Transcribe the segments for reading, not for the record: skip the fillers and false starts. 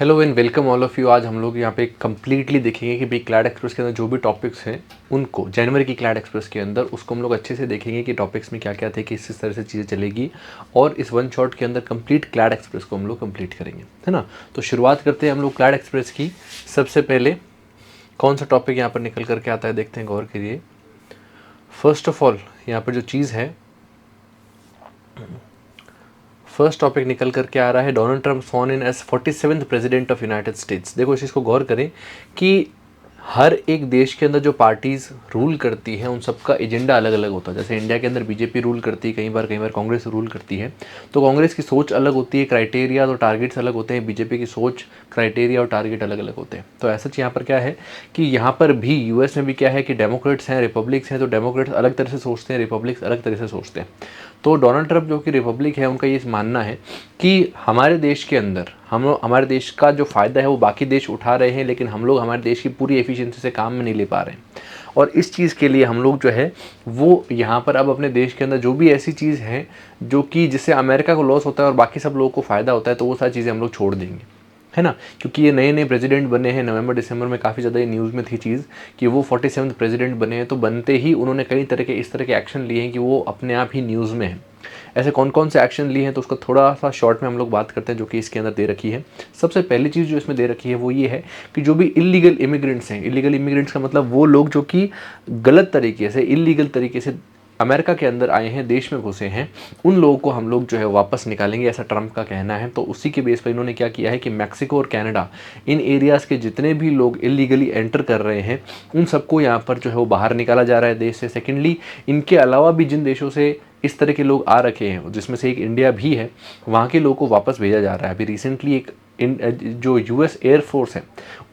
Hello and welcome all of you. आज हम लोग यहाँ पे कम्प्लीटली देखेंगे कि भाई क्लैड एक्सप्रेस के अंदर जो भी टॉपिक्स हैं उनको जनवरी की क्लैड एक्सप्रेस के अंदर उसको हम लोग अच्छे से देखेंगे कि टॉपिक्स में क्या क्या थे, किस तरह से चीज़ें चलेगी और इस वन शॉट के अंदर कंप्लीट क्लैड एक्सप्रेस को हम लोग कंप्लीट करेंगे, है ना। तो शुरुआत करते हैं हम लोग क्लैड एक्सप्रेस की। सबसे पहले कौन सा टॉपिक यहाँ पर निकल करके आता है देखते हैं, गौर करिए। फर्स्ट ऑफ ऑल यहाँ पर जो चीज़ है, फर्स्ट टॉपिक निकल करके आ रहा है Donald Trump sworn in as 47th president of United States. देखो इस चीज़ को गौर करें कि हर एक देश के अंदर जो पार्टीज रूल करती हैं उन सबका एजेंडा अलग अलग होता है। जैसे इंडिया के अंदर बीजेपी रूल करती है, कई बार कांग्रेस रूल करती है, तो कांग्रेस की सोच अलग होती है, क्राइटेरिया और टारगेट्स अलग होते हैं। बीजेपी की सोच, क्राइटेरिया और टारगेट अलग अलग होते हैं। तो ऐसा यहाँ पर क्या है कि यहाँ पर भी यूएस में भी क्या है कि डेमोक्रेट्स हैं, रिपब्लिक्स हैं। तो डेमोक्रेट्स अलग तरह से सोचते हैं, रिपब्लिक्स अलग तरह से सोचते हैं। तो डोनाल्ड ट्रंप जो कि रिपब्लिक है, उनका ये मानना है कि हमारे देश के अंदर हमारे देश का जो फ़ायदा है वो बाकी देश उठा रहे हैं, लेकिन हम लोग हमारे देश की पूरी एफिशिएंसी से काम में नहीं ले पा रहे हैं। और इस चीज़ के लिए हम लोग जो है वो यहाँ पर अब अपने देश के अंदर जो भी ऐसी चीज़ है जो कि जिससे अमेरिका को लॉस होता है और बाकी सब लोगों को फ़ायदा होता है, तो वो सारी चीज़ें हम लोग छोड़ देंगे, है ना। क्योंकि ये नए नए प्रेसिडेंट बने हैं, नवंबर दिसंबर में काफ़ी ज़्यादा ये न्यूज़ में थी चीज़ कि वो 47th प्रेसिडेंट बने हैं। तो बनते ही उन्होंने कई तरह के इस तरह के एक्शन लिए हैं कि वो अपने आप ही न्यूज़ में हैं। ऐसे कौन कौन से एक्शन लिए हैं तो उसका थोड़ा सा शॉर्ट में हम लोग बात करते हैं, जो कि इसके अंदर दे रखी है। सबसे पहली चीज़ जो इसमें दे रखी है वो ये है कि जो भी इलीगल इमिग्रेंट्स हैं, इलीगल इमिग्रेंट्स का मतलब वो लोग जो कि गलत तरीके से, इलीगल तरीके से अमेरिका के अंदर आए हैं, देश में घुसे हैं, उन लोगों को हम लोग जो है वापस निकालेंगे, ऐसा ट्रंप का कहना है। तो उसी के बेस पर इन्होंने क्या किया है कि मैक्सिको और कनाडा, इन एरियाज़ के जितने भी लोग इलीगली एंटर कर रहे हैं उन सबको यहाँ पर जो है वो बाहर निकाला जा रहा है देश से। सेकेंडली, इनके अलावा भी जिन देशों से इस तरह के लोग आ रखे हैं, जिसमें से एक इंडिया भी है, वहाँ के लोगों को वापस भेजा जा रहा है। अभी रिसेंटली एक जो यूएस एयरफोर्स है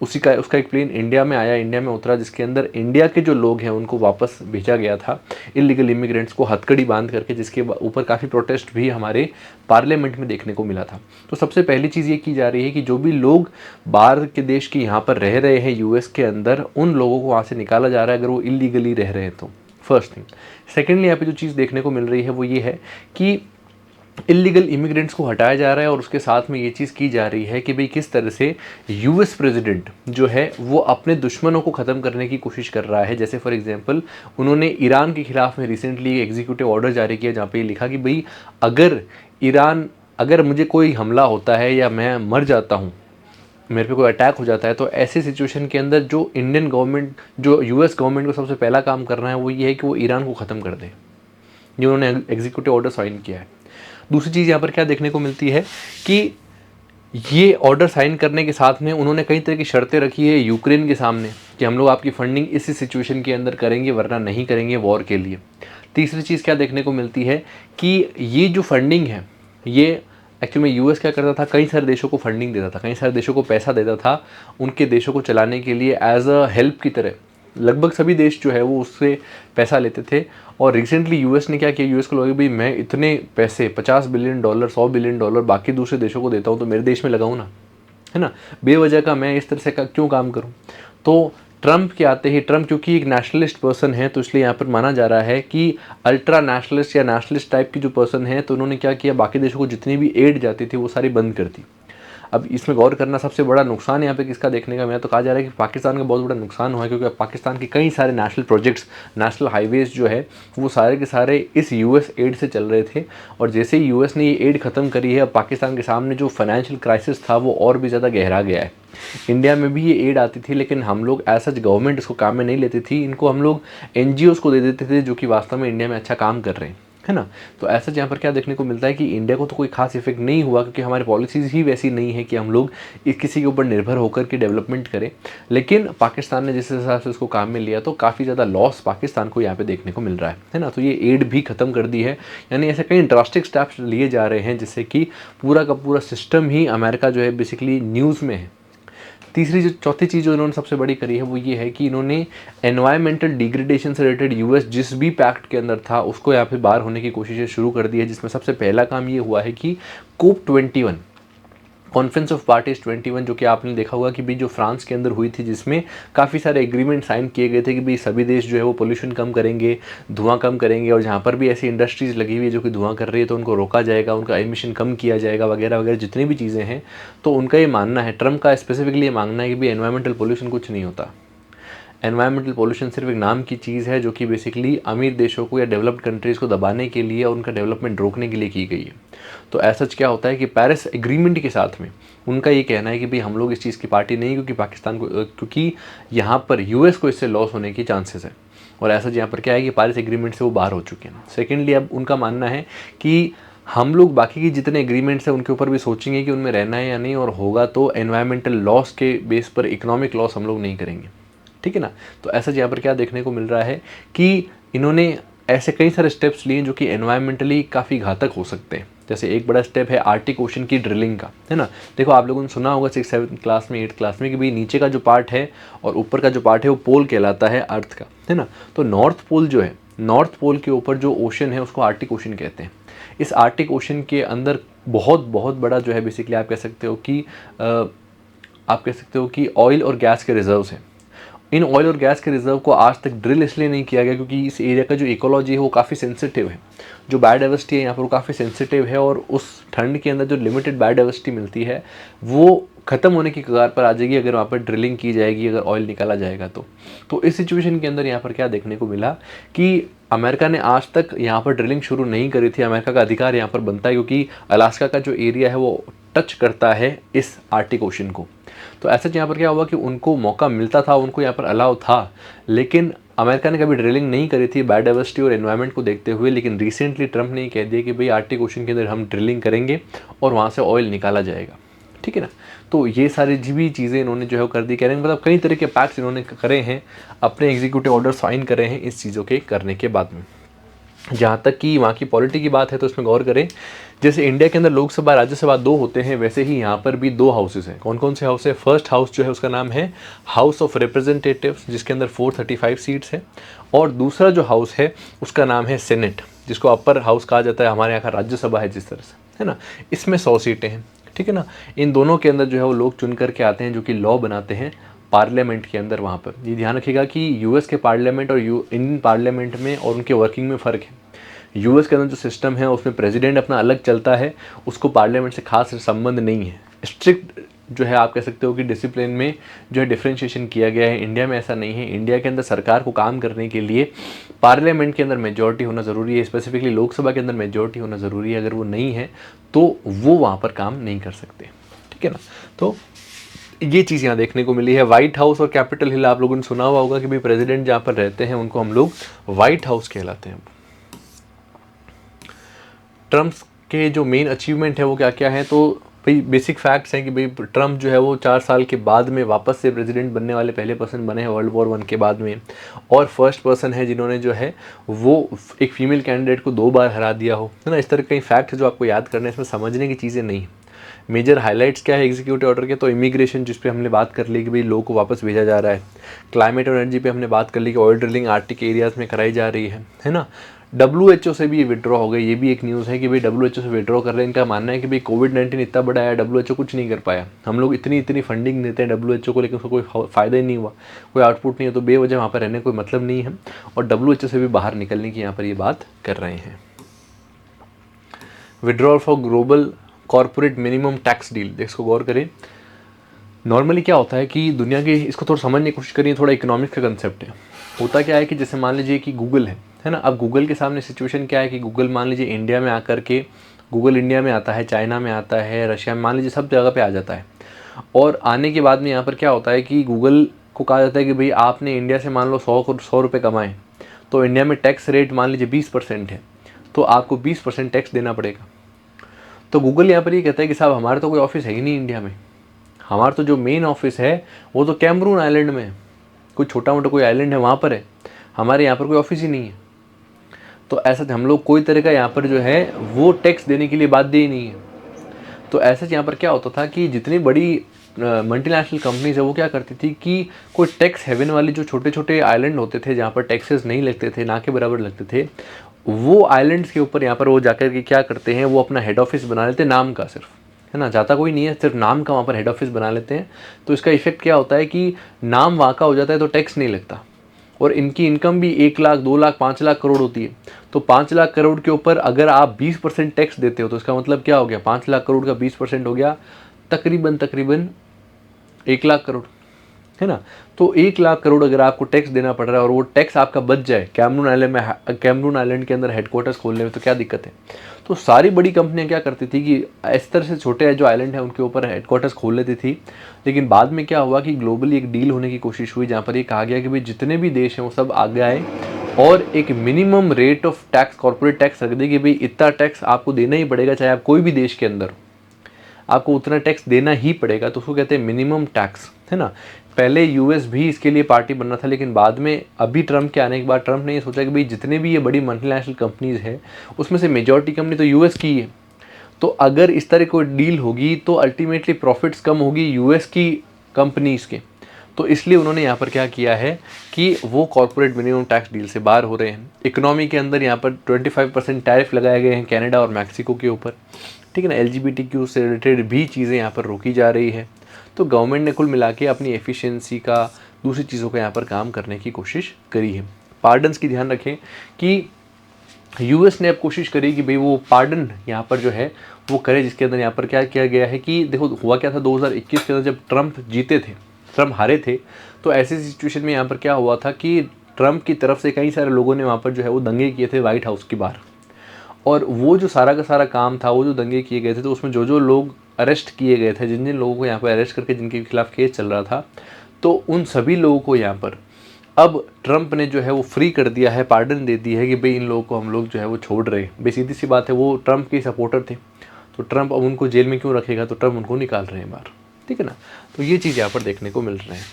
उसका एक प्लेन इंडिया में आया, इंडिया में उतरा, जिसके अंदर इंडिया के जो लोग हैं उनको वापस भेजा गया था, इलीगल इमिग्रेंट्स को हथकड़ी बांध करके, जिसके ऊपर काफ़ी प्रोटेस्ट भी हमारे पार्लियामेंट में देखने को मिला था। तो सबसे पहली चीज़ ये की जा रही है कि जो भी लोग बाहर के देश के यहाँ पर रह रहे हैं यूएस के अंदर, उन लोगों को वहाँ से निकाला जा रहा है अगर वो इलीगली रह रहे हैं तो। First thing. सेकेंडली, यहाँ पे जो चीज़ देखने को मिल रही है वो ये है कि इलीगल इमिग्रेंट्स को हटाया जा रहा है और उसके साथ में ये चीज़ की जा रही है कि भाई किस तरह से यूएस प्रेसिडेंट जो है वो अपने दुश्मनों को ख़त्म करने की कोशिश कर रहा है। जैसे फॉर एग्जांपल, उन्होंने ईरान के खिलाफ में रिसेंटली एग्जीक्यूटिव ऑर्डर जारी किया जहाँ पे लिखा कि भाई अगर मुझे कोई हमला होता है या मैं मर जाता हूँ, मेरे पे कोई अटैक हो जाता है, तो ऐसी सिचुएशन के अंदर जो इंडियन गवर्नमेंट, जो यूएस गवर्नमेंट को सबसे पहला काम करना है वो ये है कि वो ईरान को ख़त्म कर दे, जो उन्होंने एग्जीक्यूटिव ऑर्डर साइन किया है। दूसरी चीज़ यहाँ पर क्या देखने को मिलती है कि ये ऑर्डर साइन करने के साथ में उन्होंने कई तरह की शर्तें रखी है यूक्रेन के सामने कि हम लोग आपकी फंडिंग इसी सिचुएशन के अंदर करेंगे, वरना नहीं करेंगे वॉर के लिए। तीसरी चीज़ क्या देखने को मिलती है कि ये जो फंडिंग है, ये एक्चुअली में यूएस क्या करता था, कई सारे देशों को फंडिंग देता था, कई सारे देशों को पैसा देता था उनके देशों को चलाने के लिए एज अ हेल्प की तरह। लगभग सभी देश जो है वो उससे पैसा लेते थे। और रिसेंटली यूएस ने क्या किया, यूएस को लगा भाई मैं इतने पैसे $50 बिलियन, $100 बिलियन बाकी दूसरे देशों को देता हूँ तो मेरे देश में लगाऊँ ना, है ना। बेवजह का मैं इस तरह से क्यों काम करूँ। तो ट्रंप के आते ही, ट्रंप क्योंकि एक नेशनलिस्ट पर्सन है तो इसलिए यहाँ पर माना जा रहा है कि अल्ट्रा नेशनलिस्ट या नेशनलिस्ट टाइप की जो पर्सन है, तो उन्होंने क्या किया, बाकी देशों को जितनी भी एड जाती थी वो सारी बंद कर दी। अब इसमें गौर करना, सबसे बड़ा नुकसान यहाँ पे किसका देखने का मिला, तो कहा जा रहा है कि पाकिस्तान का बहुत बड़ा नुकसान हुआ है, क्योंकि अब पाकिस्तान के कई सारे नेशनल प्रोजेक्ट्स, नेशनल हाईवेज़ जो है वो सारे के सारे इस यूएस एड से चल रहे थे। और जैसे ही यूएस ने ये एड ख़त्म करी है, अब पाकिस्तान के सामने जो फाइनेंशियल क्राइसिस था वो और भी ज़्यादा गहरा गया है। इंडिया में भी ये एड आती थी, लेकिन हम लोग ऐसा गवर्नमेंट इसको काम में नहीं लेती थी, इनको हम लोग एनजीओज़ को दे देते थे जो कि वास्तव में इंडिया में अच्छा काम कर रहे हैं, है ना। तो ऐसा यहाँ पर क्या देखने को मिलता है कि इंडिया को तो कोई खास इफेक्ट नहीं हुआ, क्योंकि हमारी पॉलिसीज़ ही वैसी नहीं है कि हम लोग किसी के ऊपर निर्भर होकर के डेवलपमेंट करें। लेकिन पाकिस्तान ने जिस हिसाब से उसको काम में लिया तो काफ़ी ज़्यादा लॉस पाकिस्तान को यहाँ पे देखने को मिल रहा है ना। तो ये एड भी ख़त्म कर दी है, यानी ऐसे कई ड्रास्टिक स्टेप्स लिए जा रहे हैं जिससे कि पूरा का पूरा सिस्टम ही अमेरिका जो है बेसिकली न्यूज़ में है। चौथी चीज़ जो इन्होंने सबसे बड़ी करी है वो ये है कि इन्होंने एनवायरमेंटल डिग्रेडेशन से रिलेटेड यूएस जिस भी पैक्ट के अंदर था उसको यहाँ पे बाहर होने की कोशिशें शुरू कर दी है, जिसमें सबसे पहला काम ये हुआ है कि COP21 कॉन्फ्रेंस ऑफ पार्टीज 21 जो कि आपने देखा होगा कि भाई जो फ्रांस के अंदर हुई थी, जिसमें काफ़ी सारे एग्रीमेंट साइन किए गए थे कि भाई सभी देश जो है वो पोल्यूशन कम करेंगे, धुआं कम करेंगे, और जहाँ पर भी ऐसी इंडस्ट्रीज़ लगी हुई है जो कि धुआं कर रही है तो उनको रोका जाएगा, उनका एमिशन कम किया जाएगा वगैरह वगैरह जितनी भी चीज़ें हैं। तो उनका ये मानना है, ट्रम्प का स्पेसिफिकली ये मानना है कि भाई एनवायरमेंटल पोल्यूशन कुछ नहीं होता। एनवायरमेंटल पोल्यूशन सिर्फ एक नाम की चीज़ है जो कि बेसिकली अमीर देशों को या डेवलप्ड कंट्रीज़ को दबाने के लिए और उनका डेवलपमेंट रोकने के लिए की गई है। तो ऐसा क्या होता है कि पेरिस एग्रीमेंट के साथ में उनका ये कहना है कि भाई हम लोग इस चीज़ की पार्टी नहीं, क्योंकि पाकिस्तान को, क्योंकि यहाँ पर यूएस को इससे लॉस होने की चांसेस है। और ऐसा यहाँ पर क्या है कि पेरिस एग्रीमेंट से वो बाहर हो चुके हैं। सेकेंडली, अब उनका मानना है कि हम लोग बाकी के जितने एग्रीमेंट्स हैं उनके ऊपर भी सोचेंगे कि उनमें रहना है या नहीं, और होगा तो एनवायरमेंटल लॉस के बेस पर इकोनॉमिक लॉस हम लोग नहीं करेंगे। ठीक है ना। तो ऐसा यहाँ पर क्या देखने को मिल रहा है कि इन्होंने ऐसे कई सारे स्टेप्स लिए जो कि एनवायरमेंटली काफ़ी घातक हो सकते हैं। जैसे एक बड़ा स्टेप है आर्टिक ओशन की ड्रिलिंग का, है ना। देखो, आप लोगों ने सुना होगा 6th 7th क्लास में 8th क्लास में कि भाई नीचे का जो पार्ट है और ऊपर का जो पार्ट है वो पोल कहलाता है अर्थ का, है ना। तो नॉर्थ पोल जो है, नॉर्थ पोल के ऊपर जो ओशन है उसको आर्टिक ओशन कहते हैं। इस आर्टिक ओशन के अंदर बहुत बहुत बड़ा जो है बेसिकली आप कह सकते हो कि ऑयल और गैस के रिजर्व्स हैं। इन ऑयल और गैस के रिजर्व को आज तक ड्रिल इसलिए नहीं किया गया क्योंकि इस एरिया का जो इकोलॉजी है वो काफ़ी सेंसिटिव है। जो बायोडाइवर्सिटी है यहाँ पर वो काफ़ी सेंसिटिव है, और उस ठंड के अंदर जो लिमिटेड बायोडाइवर्सिटी मिलती है वो ख़त्म होने की कगार पर आ जाएगी अगर वहाँ पर ड्रिलिंग की जाएगी, अगर ऑयल निकाला जाएगा तो इस सिचुएशन के अंदर यहाँ पर क्या देखने को मिला कि अमेरिका ने आज तक यहाँ पर ड्रिलिंग शुरू नहीं करी थी। अमेरिका का अधिकार यहाँ पर बनता है क्योंकि अलास्का का जो एरिया है वो टच करता है इस आर्टिक ओशन को। तो ऐसा यहाँ पर क्या हुआ कि उनको मौका मिलता था, उनको यहाँ पर अलाउ था, लेकिन अमेरिका ने कभी ड्रिलिंग नहीं करी थी बायोडाइवर्सिटी और एनवायरनमेंट को देखते हुए। लेकिन रिसेंटली ट्रम्प ने कह दिया कि भाई आर्टिक ओशन के अंदर हम ड्रिलिंग करेंगे और वहाँ से ऑयल निकाला जाएगा। ठीक है ना। तो ये सारी भी चीज़ें इन्होंने जो है कर दी, कह रहे हैं मतलब कई तरह के पैक्ट्स इन्होंने करे हैं, अपने एग्जीक्यूटिव ऑर्डर साइन करे हैं इस चीज़ों के करने के बाद में। जहाँ तक कि वहाँ की पॉलिटी की बात है तो इसमें गौर करें, जैसे इंडिया के अंदर लोकसभा राज्यसभा 2 होते हैं, वैसे ही यहाँ पर भी 2 हाउसेस हैं। कौन कौन से हाउस है? फर्स्ट हाउस जो है उसका नाम है हाउस ऑफ रिप्रेजेंटेटिव्स, जिसके अंदर 435 सीट्स है, और दूसरा जो हाउस है उसका नाम है सेनेट, जिसको अपर हाउस कहा जाता है, हमारे यहाँ का राज्यसभा है जिस तरह से, है ना। इसमें 100 सीटें हैं। ठीक है ना। इन दोनों के अंदर जो है वो लोग चुन करके आते हैं जो कि लॉ बनाते हैं पार्लियामेंट के अंदर। वहाँ पर ये ध्यान रखिएगा कि यूएस के पार्लियामेंट और इंडियन पार्लियामेंट में और उनके वर्किंग में फ़र्क है। यूएस के अंदर जो सिस्टम है उसमें प्रेसिडेंट अपना अलग चलता है, उसको पार्लियामेंट से खास संबंध नहीं है। स्ट्रिक्ट जो है आप कह सकते हो कि डिसिप्लिन में जो है डिफ्रेंशिएशन किया गया है। इंडिया में ऐसा नहीं है। इंडिया के अंदर सरकार को काम करने के लिए पार्लियामेंट के अंदर मेजॉरिटी होना ज़रूरी है, स्पेसिफिकली लोकसभा के अंदर मेजॉरिटी होना ज़रूरी है। अगर वो नहीं है तो वो वहाँ पर काम नहीं कर सकते। ठीक है ना। तो ये चीज़ यहाँ देखने को मिली है। व्हाइट हाउस और कैपिटल हिल आप लोगों ने सुना हुआ होगा कि भाई प्रेसिडेंट जहाँ पर रहते हैं उनको हम लोग व्हाइट हाउस कहलाते हैं। ट्रम्प के जो मेन अचीवमेंट है वो क्या क्या है, तो भाई बेसिक फैक्ट्स हैं कि भाई ट्रम्प जो है वो 4 साल के बाद में वापस से प्रेसिडेंट बनने वाले पहले पर्सन बने हैं वर्ल्ड वॉर 1 के बाद में, और फर्स्ट पर्सन है जिन्होंने जो है वो एक फीमेल कैंडिडेट को 2 बार हरा दिया हो, है ना। इस तरह कई फैक्ट है जो आपको याद करने, इसमें समझने की चीज़ें नहीं। मेजर हाइलाइट्स क्या है एग्जीक्यूटिव ऑर्डर के, तो इमिग्रेशन जिस पे हमने बात कर ली कि भाई लोगों को वापस भेजा जा रहा है। क्लाइमेट और एनर्जी पे हमने बात कर ली कि ऑयल ड्रिलिंग आर्टिक एरियाज़ में कराई जा रही है ना। WHO से भी ये विड्रॉ हो गई, ये भी एक न्यूज़ है कि भाई WHO से विड्रॉ कर रहे हैं। इनका मानना है कि भाई कोविड-19 इतना बड़ा आया, WHO कुछ नहीं कर पाया। हम लोग इतनी फंडिंग देते हैं WHO को, लेकिन उसको कोई फ़ायदा ही नहीं हुआ, कोई आउटपुट नहीं है, तो बेवजह वहाँ पर रहने कोई मतलब नहीं है। और WHO से भी बाहर निकलने की यहाँ पर ये बात कर रहे हैं। Withdrawal for global corporate minimum tax deal, इसको गौर करें। नॉर्मली क्या होता है कि दुनिया की, इसको थोड़ा समझने की कोशिश करिए, थोड़ा इकोनॉमिक्स का कंसेप्ट है। होता क्या है कि जैसे मान लीजिए कि गूगल है ना। अब गूगल के सामने सिचुएशन क्या है कि गूगल मान लीजिए इंडिया में आकर के, गूगल इंडिया में आता है, चाइना में आता है, रशिया में, मान लीजिए सब जगह पे आ जाता है। और आने के बाद में यहाँ पर क्या होता है कि गूगल को कहा जाता है कि भाई आपने इंडिया से मान लो 100 रुपये कमाए, तो इंडिया में टैक्स रेट मान लीजिए 20% है, तो आपको 20% टैक्स देना पड़ेगा। तो गूगल यहाँ पर ये कहता है कि साहब हमारा तो कोई ऑफिस है ही नहीं इंडिया में, हमारा तो जो मेन ऑफिस है वो तो कैमरून आइलैंड में है, कोई छोटा मोटा कोई आइलैंड है वहाँ पर है, हमारे यहाँ पर कोई ऑफिस ही नहीं है। तो ऐसा हम लोग कोई तरह का यहाँ पर जो है वो टैक्स देने के लिए बाध्य ही नहीं है। तो ऐसा यहाँ पर क्या होता था कि जितनी बड़ी मल्टीनेशनल कंपनीज है वो क्या करती थी कि कोई टैक्स हेवन वाले जो छोटे छोटे आइलैंड होते थे जहाँ पर टैक्सेस नहीं लगते थे, ना के बराबर लगते थे, वो आइलैंड्स के ऊपर यहाँ पर वो जाकर के क्या करते हैं, वो अपना हेड ऑफिस बना लेते नाम का सिर्फ, है ना, जाता कोई नहीं है, सिर्फ नाम का वहाँ पर हेड ऑफिस बना लेते हैं। तो इसका इफेक्ट क्या होता है कि नाम वहाँ का हो जाता है तो टैक्स नहीं लगता, और इनकी इनकम भी 1 लाख 2 लाख 5 लाख करोड़ होती है। तो 5 लाख करोड़ के ऊपर अगर आप 20% टैक्स देते हो तो इसका मतलब क्या हो गया, 5 लाख करोड़ का 20% हो गया तकरीबन तकरीबन 1 लाख करोड़, है ना। तो 1 लाख करोड़ अगर आपको टैक्स देना पड़ रहा है और वो टैक्स आपका बच जाए कैमरून आइलैंड के अंदर हेडक्वार्टर्स खोलने में, तो क्या दिक्कत है। तो सारी बड़ी कंपनियां क्या करती थी कि इस तरह से छोटे जो आइलैंड है उनके ऊपर हेडक्वार्टर्स खोल लेती थी। लेकिन बाद में क्या हुआ कि ग्लोबली एक डील होने की कोशिश हुई जहाँ पर ये कहा गया कि भाई जितने भी देश हैं वो सब आगे आए और एक minimum rate of tax, corporate tax रख दे कि भाई इतना टैक्स आपको देना ही पड़ेगा, चाहे आप कोई भी देश के अंदर हो, आपको उतना टैक्स देना ही पड़ेगा। तो उसको कहते हैं मिनिमम टैक्स, है ना। पहले यूएस भी इसके लिए पार्टी बनना था, लेकिन बाद में अभी ट्रम्प के आने के बाद ट्रम्प ने ये सोचा कि भाई जितने भी ये बड़ी मल्टीनेशनल कंपनीज है उसमें से मेजॉरिटी कंपनी तो यूएस की ही है। तो अगर इस तरह कोई डील होगी तो अल्टीमेटली प्रॉफिट्स कम होगी यूएस की कंपनीज के। तो इसलिए उन्होंने यहाँ पर क्या किया है कि वो कॉर्पोरेट मिनिमम टैक्स डील से बाहर हो रहे हैं। इकोनॉमी के अंदर यहाँ पर 25% टैरिफ लगाए गए हैं कनाडा और मैक्सिको के ऊपर, ठीक है ना। LGBTQ से रिलेटेड भी चीज़ें यहाँ पर रोकी जा रही है। तो गवर्नमेंट ने कुल मिला के अपनी एफिशिएंसी का, दूसरी चीज़ों का यहाँ पर काम करने की कोशिश करी है। पार्डन्स की ध्यान रखें कि यूएस ने अब कोशिश करी कि भाई वो पार्डन यहाँ पर जो है वो करे, जिसके अंदर यहाँ पर क्या किया गया है कि देखो हुआ क्या था 2021 के अंदर जब ट्रम्प जीते थे, ट्रम्प हारे थे, तो ऐसी सिचुएशन में यहाँ पर क्या हुआ था कि ट्रम्प की तरफ से कई सारे लोगों ने वहाँ पर जो है वो दंगे किए थे व्हाइट हाउस के बाहर। और वो जो सारा का सारा काम था, वो जो दंगे किए गए थे, तो उसमें जो जो लोग अरेस्ट किए गए थे, जिन जिन लोगों को यहाँ पर अरेस्ट करके जिनके खिलाफ केस चल रहा था, तो उन सभी लोगों को यहाँ पर अब ट्रम्प ने जो है वो फ्री कर दिया है, पार्डन दे दी है कि भाई इन लोगों को हम लोग जो है वो छोड़ रहे हैं। भाई सीधी सी बात है, वो ट्रम्प के सपोर्टर थे, तो ट्रम्प अब उनको जेल में क्यों रखेगा, तो ट्रम्प उनको निकाल रहे हैं बाहर, ठीक है ना। तो ये चीज़ यहाँ पर देखने को मिल रहे हैं।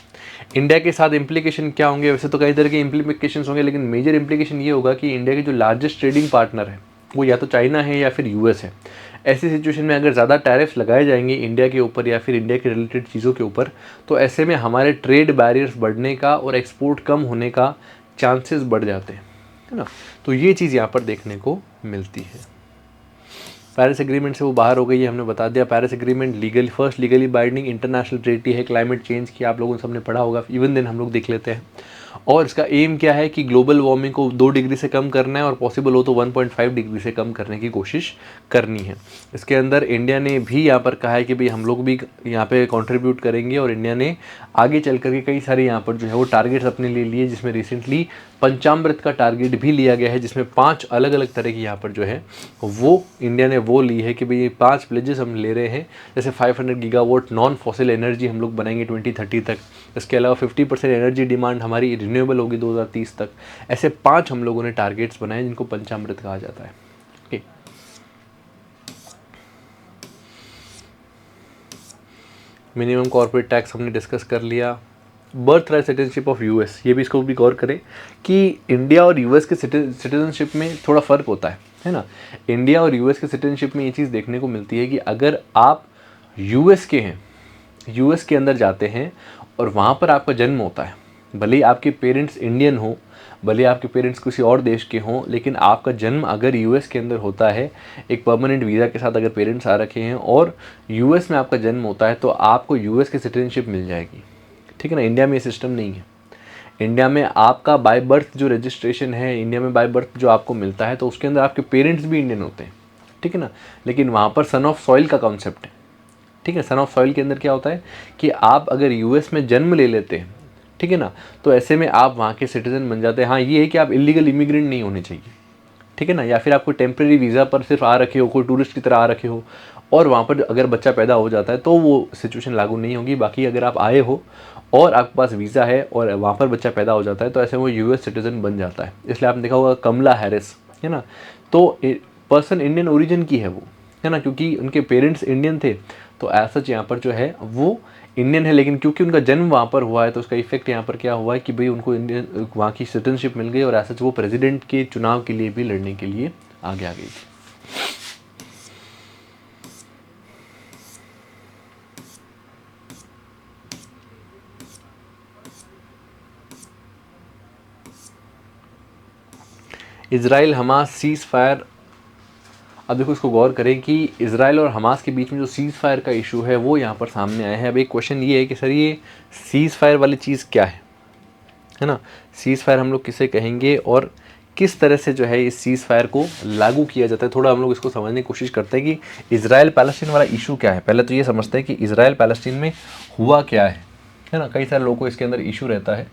इंडिया के साथ इम्प्लीकेशन क्या होंगे, वैसे तो कई तरह के इम्प्लीकेशन होंगे, लेकिन मेजर इम्प्लीकेशन ये होगा कि इंडिया के जो लार्जेस्ट ट्रेडिंग पार्टनर है वो या तो चाइना है या फिर यूएस है। ऐसी सिचुएशन में अगर ज़्यादा टैरिफ्स लगाए जाएंगे इंडिया के ऊपर या फिर इंडिया के रिलेटेड चीज़ों के ऊपर, तो ऐसे में हमारे ट्रेड बैरियर्स बढ़ने का और एक्सपोर्ट कम होने का चांसेस बढ़ जाते हैं, है ना। तो ये चीज़ यहाँ पर देखने को मिलती है। पेरिस एग्रीमेंट से वो बाहर हो गई है, हमने बता दिया। Paris agreement first legally binding international treaty है क्लाइमेट चेंज की, आप लोगों ने सबने पढ़ा होगा, इवन दिन हम लोग देख लेते हैं। और इसका एम क्या है कि ग्लोबल वार्मिंग को 2 डिग्री से कम करना है और पॉसिबल हो तो 1.5 डिग्री से कम करने की कोशिश करनी है। इसके अंदर इंडिया ने भी यहाँ पर कहा है कि भाई हम लोग भी यहाँ पे कंट्रीब्यूट करेंगे, और इंडिया ने आगे चल करके कई सारे यहाँ पर जो है वो टारगेट्स अपने लिए लिए, जिसमें रिसेंटली पंचामृत का टारगेट भी लिया गया है, जिसमें 5 अलग अलग तरह की यहाँ पर जो है वो इंडिया ने वो ली है कि भाई ये 5 प्लेजेस हम ले रहे हैं। जैसे 500 गीगावाट नॉन फॉसिल एनर्जी हम लोग बनाएंगे 2030 तक। इसके अलावा 50% एनर्जी डिमांड हमारी रिन्यूएबल होगी 2030 तक। ऐसे 5 हम लोगों ने टारगेट्स बनाए जिनको पंचामृत कहा जाता है। ओके, मिनिमम कॉर्पोरेट टैक्स हमने डिस्कस कर लिया। Birth right citizenship of US, ये भी इसको भी गौर करें कि इंडिया और यूएस के सिटीजनशिप में थोड़ा फ़र्क होता है ना। इंडिया और यूएस के सिटीजनशिप में ये चीज़ देखने को मिलती है कि अगर आप यूएस के हैं, यूएस के अंदर जाते हैं और वहाँ पर आपका जन्म होता है, भले ही आपके पेरेंट्स इंडियन हो, भले ही आपके पेरेंट्स किसी और देश के हों, लेकिन आपका जन्म अगर यूएस के अंदर होता है, एक परमानेंट वीज़ा के साथ अगर पेरेंट्स आ रखे हैं और यूएस में आपका जन्म होता है, तो आपको यूएस की सिटीजनशिप मिल जाएगी, ठीक है ना। इंडिया में ये सिस्टम नहीं है। इंडिया में आपका बाय बर्थ जो रजिस्ट्रेशन है, इंडिया में बाय बर्थ जो आपको मिलता है, तो उसके अंदर आपके पेरेंट्स भी इंडियन होते हैं, ठीक है ना। लेकिन वहाँ पर सन ऑफ सॉइल का कॉन्सेप्ट है, ठीक है। सन ऑफ सॉइल के अंदर क्या होता है कि आप अगर यूएस में जन्म ले लेते हैं, ठीक है ना, तो ऐसे में आप वहाँ के सिटीजन बन जाते हैं। हाँ, ये है कि आप इलीगल इमिग्रेंट नहीं होने चाहिए, ठीक है ना, या फिर आपको टेम्प्रेरी वीज़ा पर सिर्फ आ रखे हो, कोई टूरिस्ट की तरह आ रखे हो, और वहाँ पर अगर बच्चा पैदा हो जाता है तो वो सिचुएशन लागू नहीं होगी। बाकी अगर आप आए हो और आपके पास वीज़ा है और वहाँ पर बच्चा पैदा हो जाता है, तो ऐसे वो यूएस सिटीज़न बन जाता है। इसलिए आपने देखा होगा कमला हैरिस, है ना, तो पर्सन इंडियन ओरिजिन की है वो, है ना, क्योंकि उनके पेरेंट्स इंडियन थे, तो ऐसा यहाँ पर जो है वो इंडियन है। लेकिन क्योंकि उनका जन्म वहाँ पर हुआ है, तो उसका इफेक्ट यहाँ पर क्या हुआ है कि भाई उनको इंडियन वहाँ की सिटीजनशिप मिल गई, और ऐसा वो प्रेसिडेंट के चुनाव के लिए भी लड़ने के लिए आगे आ गई थी। इजराइल हमास सीज फायर अब देखो इसको गौर करें कि इजराइल और हमास के बीच में जो सीज़ फायर का इशू है वो यहाँ पर सामने आया है। अब एक क्वेश्चन ये है कि सर ये सीज़ फायर वाली चीज़ क्या है ना, सीज़ फायर हम लोग किसे कहेंगे और किस तरह से जो है इस सीज़ फायर को लागू किया जाता है, थोड़ा हम लोग इसको समझने की कोशिश करते हैं कि इजराइल पैलेस्टीन वाला इशू क्या है। पहले तो ये समझते हैं कि इजराइल पैलेस्टीन में हुआ क्या है ना, कई सारे लोगों को इसके अंदर इशू रहता है,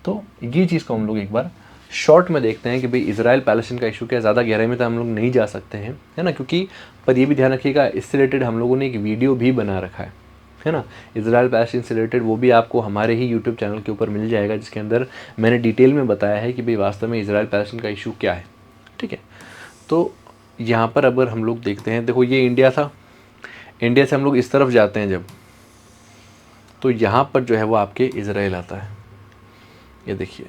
तो ये चीज़ को हम लोग एक बार शॉर्ट में देखते हैं कि भाई इजराइल पैलेस्टीन का इशू क्या है। ज़्यादा गहराई में तो हम लोग नहीं जा सकते हैं, है ना, क्योंकि पर ये भी ध्यान रखिएगा इससे रिलेटेड हम लोगों ने एक वीडियो भी बना रखा है ना, इजराइल पैलेस्टीन से रिलेटेड, वो भी आपको हमारे ही यूट्यूब चैनल के ऊपर मिल जाएगा, जिसके अंदर मैंने डिटेल में बताया है कि भाई वास्तव में इजराइल पैलेस्टीन का इशू क्या है। ठीक है, तो यहाँ पर अगर हम लोग देखते हैं, देखो ये इंडिया था, इंडिया से हम लोग इस तरफ जाते हैं जब, तो यहाँ पर जो है वो आपके इजराइल आता है। ये देखिए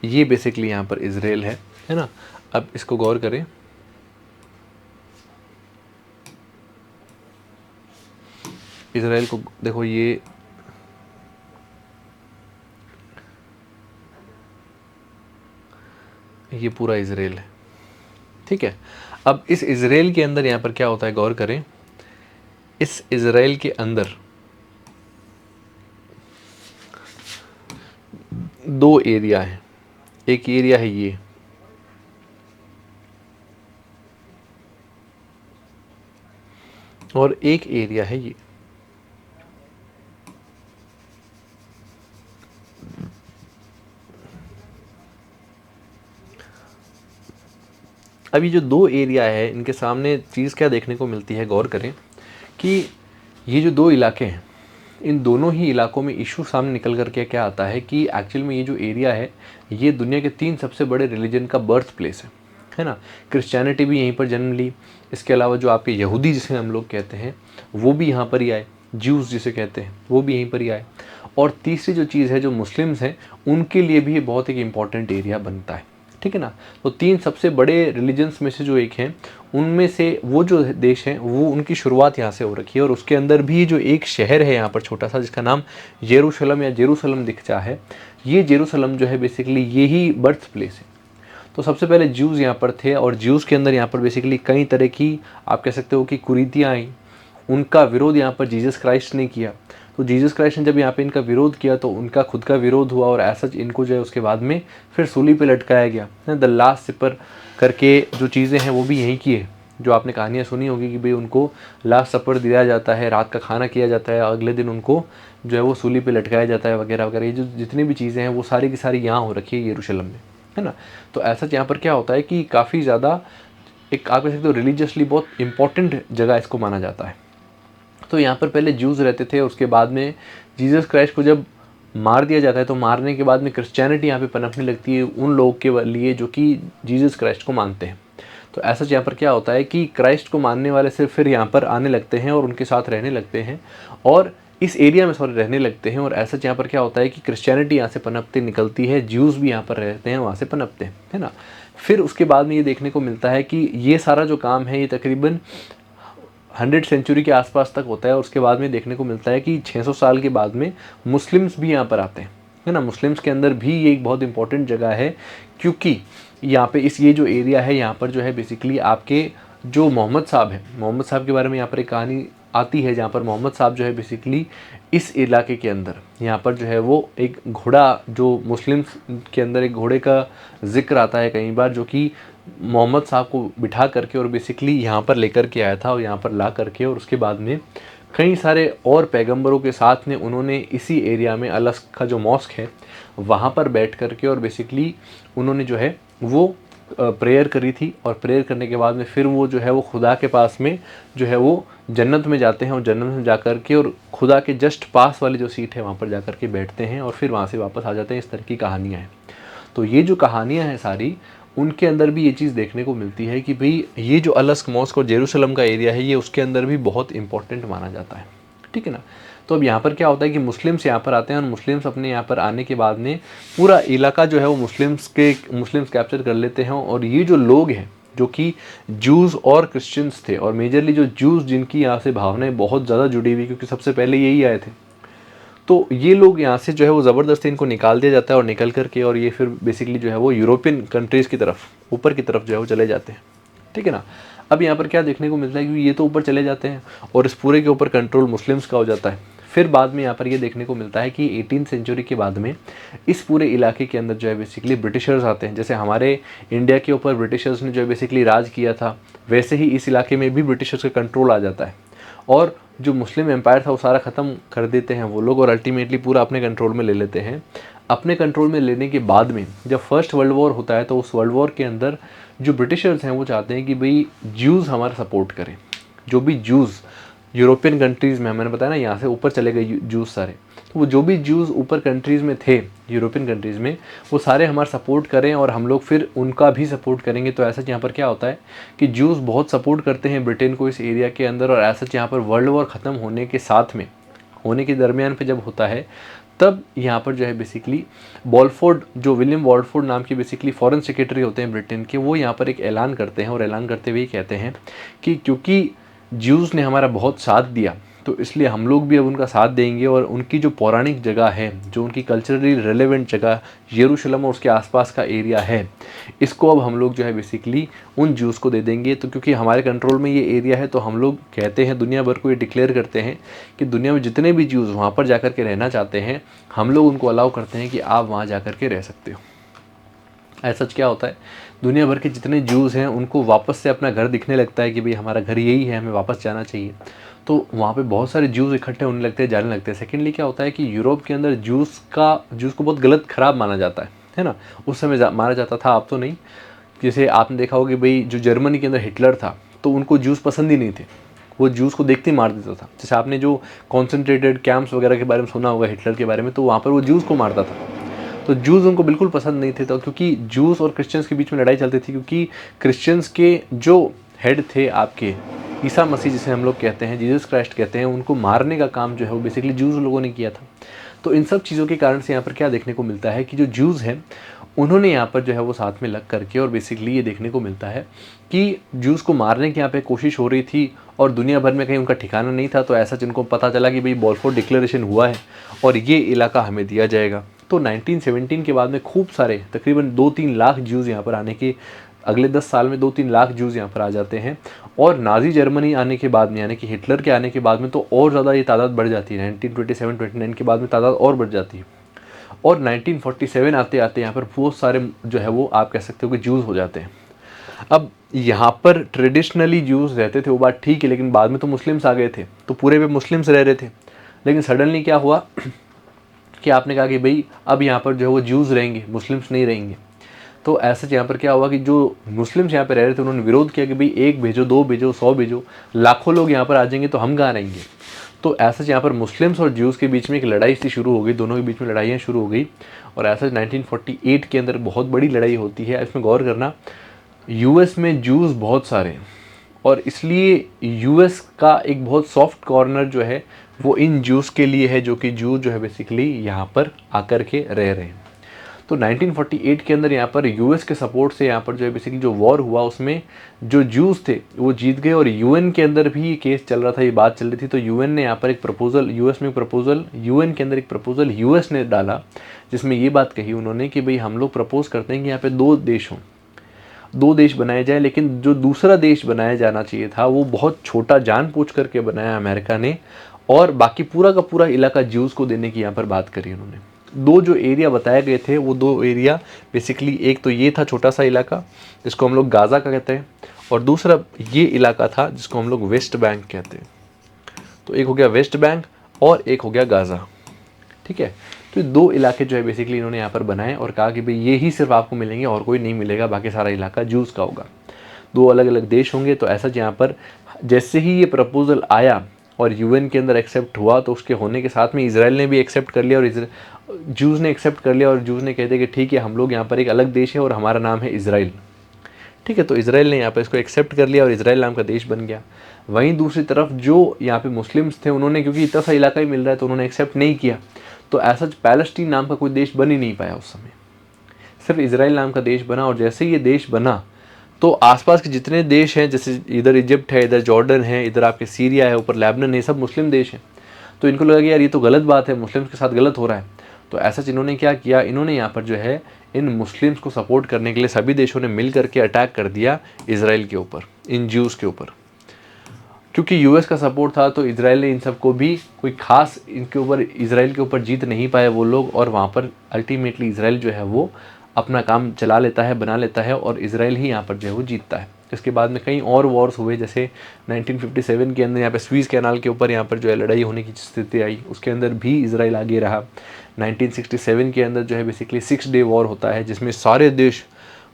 ये बेसिकली यहाँ पर इजराइल है ना। अब इसको गौर करें, इजराइल को देखो, ये पूरा इजराइल है। ठीक है, अब इस इजराइल के अंदर यहाँ पर क्या होता है, गौर करें, इस इजराइल के अंदर दो एरिया है। एक एरिया है ये, और एक एरिया है ये। अब ये जो दो एरिया है, इनके सामने चीज़ क्या देखने को मिलती है, गौर करें कि ये जो दो इलाके हैं, इन दोनों ही इलाकों में इशू सामने निकल कर के क्या आता है कि एक्चुअल में ये जो एरिया है, ये दुनिया के 3 सबसे बड़े रिलीजन का बर्थ प्लेस है ना। क्रिश्चियनिटी भी यहीं पर जन्म ली, इसके अलावा जो आपके यहूदी जिसे हम लोग कहते हैं वो भी यहाँ पर ही आए, ज्यूज़ जिसे कहते हैं वो भी यहीं पर ही आए, और तीसरी जो चीज़ है जो मुस्लिम्स हैं उनके लिए भी बहुत एक इम्पॉर्टेंट एरिया बनता है। ठीक है ना, तो 3 सबसे बड़े रिलीजन्स में से जो एक हैं, उनमें से वो जो देश हैं वो उनकी शुरुआत यहाँ से हो रखी है, और उसके अंदर भी जो एक शहर है यहाँ पर छोटा सा, जिसका नाम यरूशलेम या जेरूसलम दिखता है, ये जेरूसलम जो है बेसिकली यही बर्थ प्लेस है। तो सबसे पहले ज्यूज़ यहाँ पर थे, और ज्यूज़ के अंदर यहाँ पर बेसिकली कई तरह की आप कह सकते हो कि कुरीतियाँ आई, उनका विरोध यहाँ पर जीसस क्राइस्ट ने किया। तो जीसस क्राइस्ट ने जब यहाँ पे इनका विरोध किया तो उनका खुद का विरोध हुआ, और ऐसा इनको जो है उसके बाद में फिर सूली पे लटकाया गया। द लास्ट सिपर करके जो चीज़ें हैं वो भी यहीं की है, जो आपने कहानियाँ सुनी होगी कि भाई उनको लास्ट सपर दिया जाता है, रात का खाना किया जाता है, अगले दिन उनको जो है वो सूली पे लटकाया जाता है वगैरह वगैरह। ये जो जितनी भी चीज़ें हैं वो सारी की सारी यहाँ हो रखी है यरूशलेम में, है ना। तो ऐसा यहाँ पर क्या होता है कि काफ़ी ज़्यादा एक आप कह सकते हो रिलीजियसली बहुत इंपॉर्टेंट जगह इसको माना जाता है। तो यहाँ पर पहले ज्यूज़ रहते थे, उसके बाद में जीसस क्राइस्ट को जब मार दिया जाता है तो मारने के बाद में क्रिश्चियनिटी यहाँ पे पनपने लगती है उन लोगों के लिए जो कि जीसस क्राइस्ट को मानते हैं। तो ऐसा यहाँ पर क्या होता है कि क्राइस्ट को मानने वाले सिर्फ फिर यहाँ पर आने लगते हैं और उनके साथ रहने लगते हैं, और इस एरिया में रहने लगते हैं। और ऐसा यहाँ पर क्या होता है कि क्रिश्चियनिटी यहाँ से पनपते निकलती है, ज्यूज़ भी यहाँ पर रहते हैं, वहाँ से पनपते हैं, है ना। फिर उसके बाद में ये देखने को मिलता है कि ये सारा जो काम है ये तकरीबन 100 सेंचुरी के आसपास तक होता है। और उसके बाद में देखने को मिलता है कि 600 साल के बाद में मुस्लिम्स भी यहाँ पर आते हैं, है ना। मुस्लिम्स के अंदर भी ये एक बहुत इंपॉर्टेंट जगह है, क्योंकि यहाँ पे ये जो एरिया है यहाँ पर जो है बेसिकली आपके जो मोहम्मद साहब हैं, मोहम्मद साहब के बारे में यहाँ पर एक कहानी आती है, जहाँ पर मोहम्मद साहब जो है बेसिकली इस इलाके के अंदर यहाँ पर जो है वो एक घोड़ा, जो मुस्लिम्स के अंदर एक घोड़े का जिक्र आता है कई बार, जो कि मोहम्मद साहब को बिठा करके और बेसिकली यहाँ पर लेकर के आया था, और यहाँ पर ला करके और उसके बाद में कई सारे और पैगंबरों के साथ में उन्होंने इसी एरिया में अलस्क का जो मॉस्क है वहाँ पर बैठ करके और बेसिकली उन्होंने जो है वो प्रेयर करी थी। और प्रेयर करने के बाद में फिर वो जो है वो खुदा के पास में जो है वो जन्नत में जाते हैं, और जन्नत में जा कर के और खुदा के जस्ट पास वाली जो सीट है वहाँ पर जा कर के बैठते हैं, और फिर वहाँ से वापस आ जाते हैं। इस तरह की कहानियाँ हैं। तो ये जो कहानियाँ हैं सारी, उनके अंदर भी ये चीज़ देखने को मिलती है कि भाई ये जो अलस्क मॉस्क और जेरूसलम का एरिया है ये उसके अंदर भी बहुत इंपॉर्टेंट माना जाता है, ठीक है ना। तो अब यहाँ पर क्या होता है कि मुस्लिम्स यहाँ पर आते हैं, और मुस्लिम्स अपने यहाँ पर आने के बाद में पूरा इलाका जो है वो मुस्लिम्स कैप्चर कर लेते हैं। और ये जो लोग हैं जो कि जूज़ और क्रिश्चियंस थे, और मेजरली जो जूज़ जिनकी यहाँ से भावनाएं बहुत ज़्यादा जुड़ी हुई, क्योंकि सबसे पहले यही आए थे, तो ये लोग यहाँ से जो है वो ज़बरदस्ती इनको निकाल दिया जाता है और निकल करके और ये फिर बेसिकली जो है वो यूरोपियन कंट्रीज़ की तरफ, ऊपर की तरफ जो है वो चले जाते हैं, ठीक है ना। अब यहाँ पर क्या देखने को मिलता है कि ये तो ऊपर चले जाते हैं और इस पूरे के ऊपर कंट्रोल मुस्लिम्स का हो जाता है। फिर बाद में यहाँ पर ये देखने को मिलता है कि 18th सेंचुरी के बाद में इस पूरे इलाके के अंदर जो है बेसिकली ब्रिटिशर्स आते हैं। जैसे हमारे इंडिया के ऊपर ब्रिटिशर्स ने जो है बेसिकली राज किया था, वैसे ही इस इलाके में भी ब्रिटिशर्स का कंट्रोल आ जाता है और जो मुस्लिम एम्पायर था वो सारा ख़त्म कर देते हैं वो लोग और अल्टीमेटली पूरा अपने कंट्रोल में ले लेते हैं। अपने कंट्रोल में लेने के बाद में जब फर्स्ट वर्ल्ड वॉर होता है तो उस वर्ल्ड वॉर के अंदर जो ब्रिटिशर्स हैं वो चाहते हैं कि भाई ज्यूज़ हमारा सपोर्ट करें। जो भी ज्यूज़ यूरोपियन कंट्रीज़ में, मैंने बताया ना यहाँ से ऊपर चले गए ज्यूज़ सारे, तो वो जो भी ज्यूज़ ऊपर कंट्रीज़ में थे यूरोपियन कंट्रीज़ में वो सारे हमारा सपोर्ट करें और हम लोग फिर उनका भी सपोर्ट करेंगे। तो ऐसा यहाँ पर क्या होता है कि ज्यूज़ बहुत सपोर्ट करते हैं ब्रिटेन को इस एरिया के अंदर और ऐसा यहाँ पर वर्ल्ड वॉर ख़त्म होने के साथ में, होने के दरमियान पे जब होता है तब यहाँ पर जो है बेसिकली बॉलफोर्ड, जो विलियम वॉलफोर्ड नाम के बेसिकली फॉरेन सेक्रेटरी होते हैं ब्रिटेन के, वो यहाँ पर एक ऐलान करते हैं और ऐलान करते हुए कहते हैं कि क्योंकि ज्यूज़ ने हमारा बहुत साथ दिया तो इसलिए हम लोग भी अब उनका साथ देंगे और उनकी जो पौराणिक जगह है, जो उनकी कल्चरली रेलेवेंट जगह यरूशलेम और उसके आसपास का एरिया है, इसको अब हम लोग जो है बेसिकली उन ज्यूज़ को दे देंगे। तो क्योंकि हमारे कंट्रोल में ये एरिया है तो हम लोग कहते हैं, दुनिया भर को ये डिक्लेयर करते हैं कि दुनिया में जितने भी ज्यूज़ वहाँ पर जाकर के रहना चाहते हैं हम लोग उनको अलाउ करते हैं कि आप वहाँ जा कर के रह सकते हो। ऐसा क्या होता है, दुनिया भर के जितने ज्यूज़ हैं उनको वापस से अपना घर दिखने लगता है कि भाई हमारा घर यही है, हमें वापस जाना चाहिए। तो वहाँ पे बहुत सारे ज्यूज़ इकट्ठे होने लगते हैं, जाने लगते हैं। सेकेंडली क्या होता है कि यूरोप के अंदर ज्यूज़ को बहुत गलत ख़राब माना जाता है ना। उस समय माना जाता था, अब तो नहीं। जैसे आपने देखा होगा कि भाई जो जर्मनी के अंदर हिटलर था तो उनको ज्यूज़ पसंद ही नहीं थे, वो ज्यूज़ को देखते ही मार देता था। जैसे आपने जो कॉन्सेंट्रेटेड कैंप्स वगैरह के बारे में सुना होगा हिटलर के बारे में, तो वहाँ पर वो ज्यूज़ को मारता था। तो ज्यूज़ उनको बिल्कुल पसंद नहीं थे, तो क्योंकि ज्यूज़ और क्रिश्चियंस के बीच में लड़ाई चलती थी, क्योंकि क्रिश्चियंस के जो हेड थे आपके ईसा मसीह, जिसे हम लोग कहते हैं, जीसस क्राइस्ट कहते हैं, उनको मारने का काम जो है वो बेसिकली ज्यूज़ लोगों ने किया था। तो इन सब चीज़ों के कारण से यहाँ पर क्या देखने को मिलता है कि जो ज्यूज़ हैं उन्होंने यहाँ पर जो है वो साथ में लग करके, और बेसिकली ये देखने को मिलता है कि ज्यूज़ को मारने की यहाँ पे कोशिश हो रही थी और दुनिया भर में कहीं उनका ठिकाना नहीं था। तो ऐसा जिनको पता चला कि भाई बॉलफोर्ड डिक्लेरेशन हुआ है और ये इलाका हमें दिया जाएगा, तो 1917 के बाद में खूब सारे तकरीबन 2-3 लाख ज्यूज़ यहाँ पर आने के, अगले 10 साल में 2-3 लाख ज्यूज़ यहाँ पर आ जाते हैं। और नाज़ी जर्मनी आने के बाद में, यानी कि हिटलर के आने के बाद में तो और ज़्यादा ये तादाद बढ़ जाती है। 1927-29 के बाद में तादाद और बढ़ जाती है और 1947 आते आते यहाँ पर बहुत सारे जो है वो आप कह सकते हो कि ज्यूज़ हो जाते हैं। अब यहाँ पर ट्रेडिशनली ज्यूज़ रहते थे, वो बात ठीक है, लेकिन बाद में तो मुस्लिम्स आ गए थे, तो पूरे पे मुस्लिम्स रह रहे थे। लेकिन सडनली क्या हुआ कि आपने कहा कि भाई अब यहाँ पर जो है वो ज्यूज़ रहेंगे, मुस्लिम्स नहीं रहेंगे। तो ऐसा यहाँ पर क्या हुआ कि जो मुस्लिम्स यहाँ पर रह रहे थे उन्होंने विरोध किया कि भाई 1 भेजो, 2 भेजो, 100 भेजो, लाखों लोग यहाँ पर आ जाएंगे तो हम कहाँ रहेंगे। तो ऐसा यहाँ पर मुस्लिम्स और ज्यूज़ के बीच में एक लड़ाई सी शुरू हो गई, दोनों के बीच में लड़ाइयाँ शुरू हो गई। और ऐसा 1948 के अंदर बहुत बड़ी लड़ाई होती है। इसमें गौर करना, यूएस में ज्यूज़ बहुत सारे हैं और इसलिए यूएस का एक बहुत सॉफ्ट कॉर्नर जो है वो इन ज्यूज़ के लिए है, जो कि ज्यू जो है बेसिकली यहाँ पर आकर के रह रहे हैं। तो 1948 के अंदर यहाँ पर यूएस के सपोर्ट से यहाँ पर जो है बेसिकली जो वॉर हुआ उसमें जो ज्यूज़ थे वो जीत गए। और यूएन के अंदर भी ये केस चल रहा था, ये बात चल रही थी। तो यूएन ने यहाँ पर एक प्रपोजल, यूएस में एक प्रपोजल, यूएन के अंदर एक प्रपोजल यूएस ने डाला, जिसमें ये बात कही उन्होंने कि भाई हम लोग प्रपोज करते हैं कि यहाँ पे 2 देश हों, 2 देश बनाए जाए, लेकिन जो दूसरा देश बनाया जाना चाहिए था वो बहुत छोटा जानबूझ करके बनाया अमेरिका ने, और बाकी पूरा का पूरा इलाका ज्यूज़ को देने की यहाँ पर बात करी उन्होंने। 2 जो एरिया बताए गए थे वो 2 एरिया बेसिकली, एक तो ये था छोटा सा इलाका जिसको हम लोग गाज़ा का कहते हैं, और दूसरा ये इलाका था जिसको हम लोग वेस्ट बैंक कहते हैं। तो एक हो गया वेस्ट बैंक और एक हो गया गाज़ा, ठीक है। तो 2 इलाके जो है बेसिकली इन्होंने यहाँ पर बनाए और कहा कि भाई ये ही सिर्फ आपको मिलेंगे और कोई नहीं मिलेगा, बाकी सारा इलाका ज्यूज़ का होगा, 2 अलग अलग देश होंगे। तो ऐसा यहाँ पर जैसे ही ये प्रपोजल आया और यूएन के अंदर एक्सेप्ट हुआ, तो उसके होने के साथ में इजराइल ने भी एक्सेप्ट कर लिया और ज्यूज़ ने एक्सेप्ट कर लिया, और ज्यूज़ ने कहते कि ठीक है हम लोग यहाँ पर एक अलग देश है और हमारा नाम है इजराइल, ठीक है। तो इजराइल ने यहाँ पर इसको एक्सेप्ट कर लिया और इजराइल नाम का देश बन गया। वहीं दूसरी तरफ जो यहाँ पे मुस्लिम्स थे उन्होंने, क्योंकि इतना सा इलाका ही मिल रहा है तो उन्होंने एक्सेप्ट नहीं किया, तो ऐसा पैलेस्टीन नाम का कोई देश बन ही नहीं पाया उस समय, सिर्फ इजराइल नाम का देश बना। और जैसे ये देश बना तो आसपास के जितने देश हैं, जैसे इधर इजिप्ट है, इधर जॉर्डन है, इधर आपके सीरिया है, ऊपर लेबनान है, सब मुस्लिम देश हैं। तो इनको लगा कि यार ये तो गलत बात है, मुस्लिम्स के साथ गलत हो रहा है। तो ऐसा इन्होंने क्या किया, इन्होंने यहाँ पर जो है इन मुस्लिम्स को सपोर्ट करने के लिए सभी देशों ने मिल करके अटैक कर दिया इसराइल के ऊपर, इन ज्यूज़ के ऊपर। क्योंकि यूएस का सपोर्ट था तो इसराइल ने इन सबको भी कोई खास इनके ऊपर, इसराइल के ऊपर जीत नहीं पाए वो लोग, और वहाँ पर अल्टीमेटली इसराइल जो है वो अपना काम चला लेता है, बना लेता है, और इसराइल ही यहाँ पर जो है वो जीतता है। इसके बाद में कई और वॉर्स हुए, जैसे 1957 के अंदर यहाँ पे स्वीज़ कैनाल के ऊपर यहाँ पर जो है लड़ाई होने की स्थिति आई, उसके अंदर भी इसराइल आगे रहा। 1967 के अंदर जो है बेसिकली 6 डे वॉर होता है, जिसमें सारे देश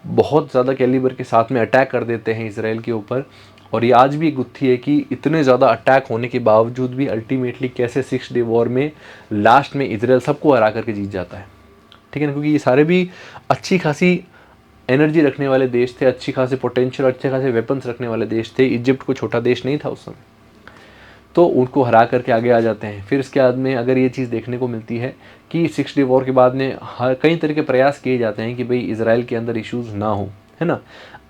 बहुत ज़्यादा कैलिबर के साथ में अटैक कर देते हैं इसराइल के ऊपर। और ये आज भी एक गुत्थी है कि इतने ज़्यादा अटैक होने के बावजूद भी अल्टीमेटली कैसे 6 डे वॉर में लास्ट में इसराइल सबको हरा करके जीत जाता है, ठीक है ना। क्योंकि ये सारे भी अच्छी खासी एनर्जी रखने वाले देश थे, अच्छी खासी पोटेंशियल, अच्छे खासे वेपन्स रखने वाले देश थे। इजिप्ट कोई छोटा देश नहीं था उस समय, तो उनको हरा करके आगे आ जाते हैं। फिर इसके बाद में अगर ये चीज़ देखने को मिलती है कि 6 डे वॉर के बाद में कई तरह के प्रयास किए जाते हैं कि भाई इसराइल के अंदर इश्यूज़ ना हो, है ना।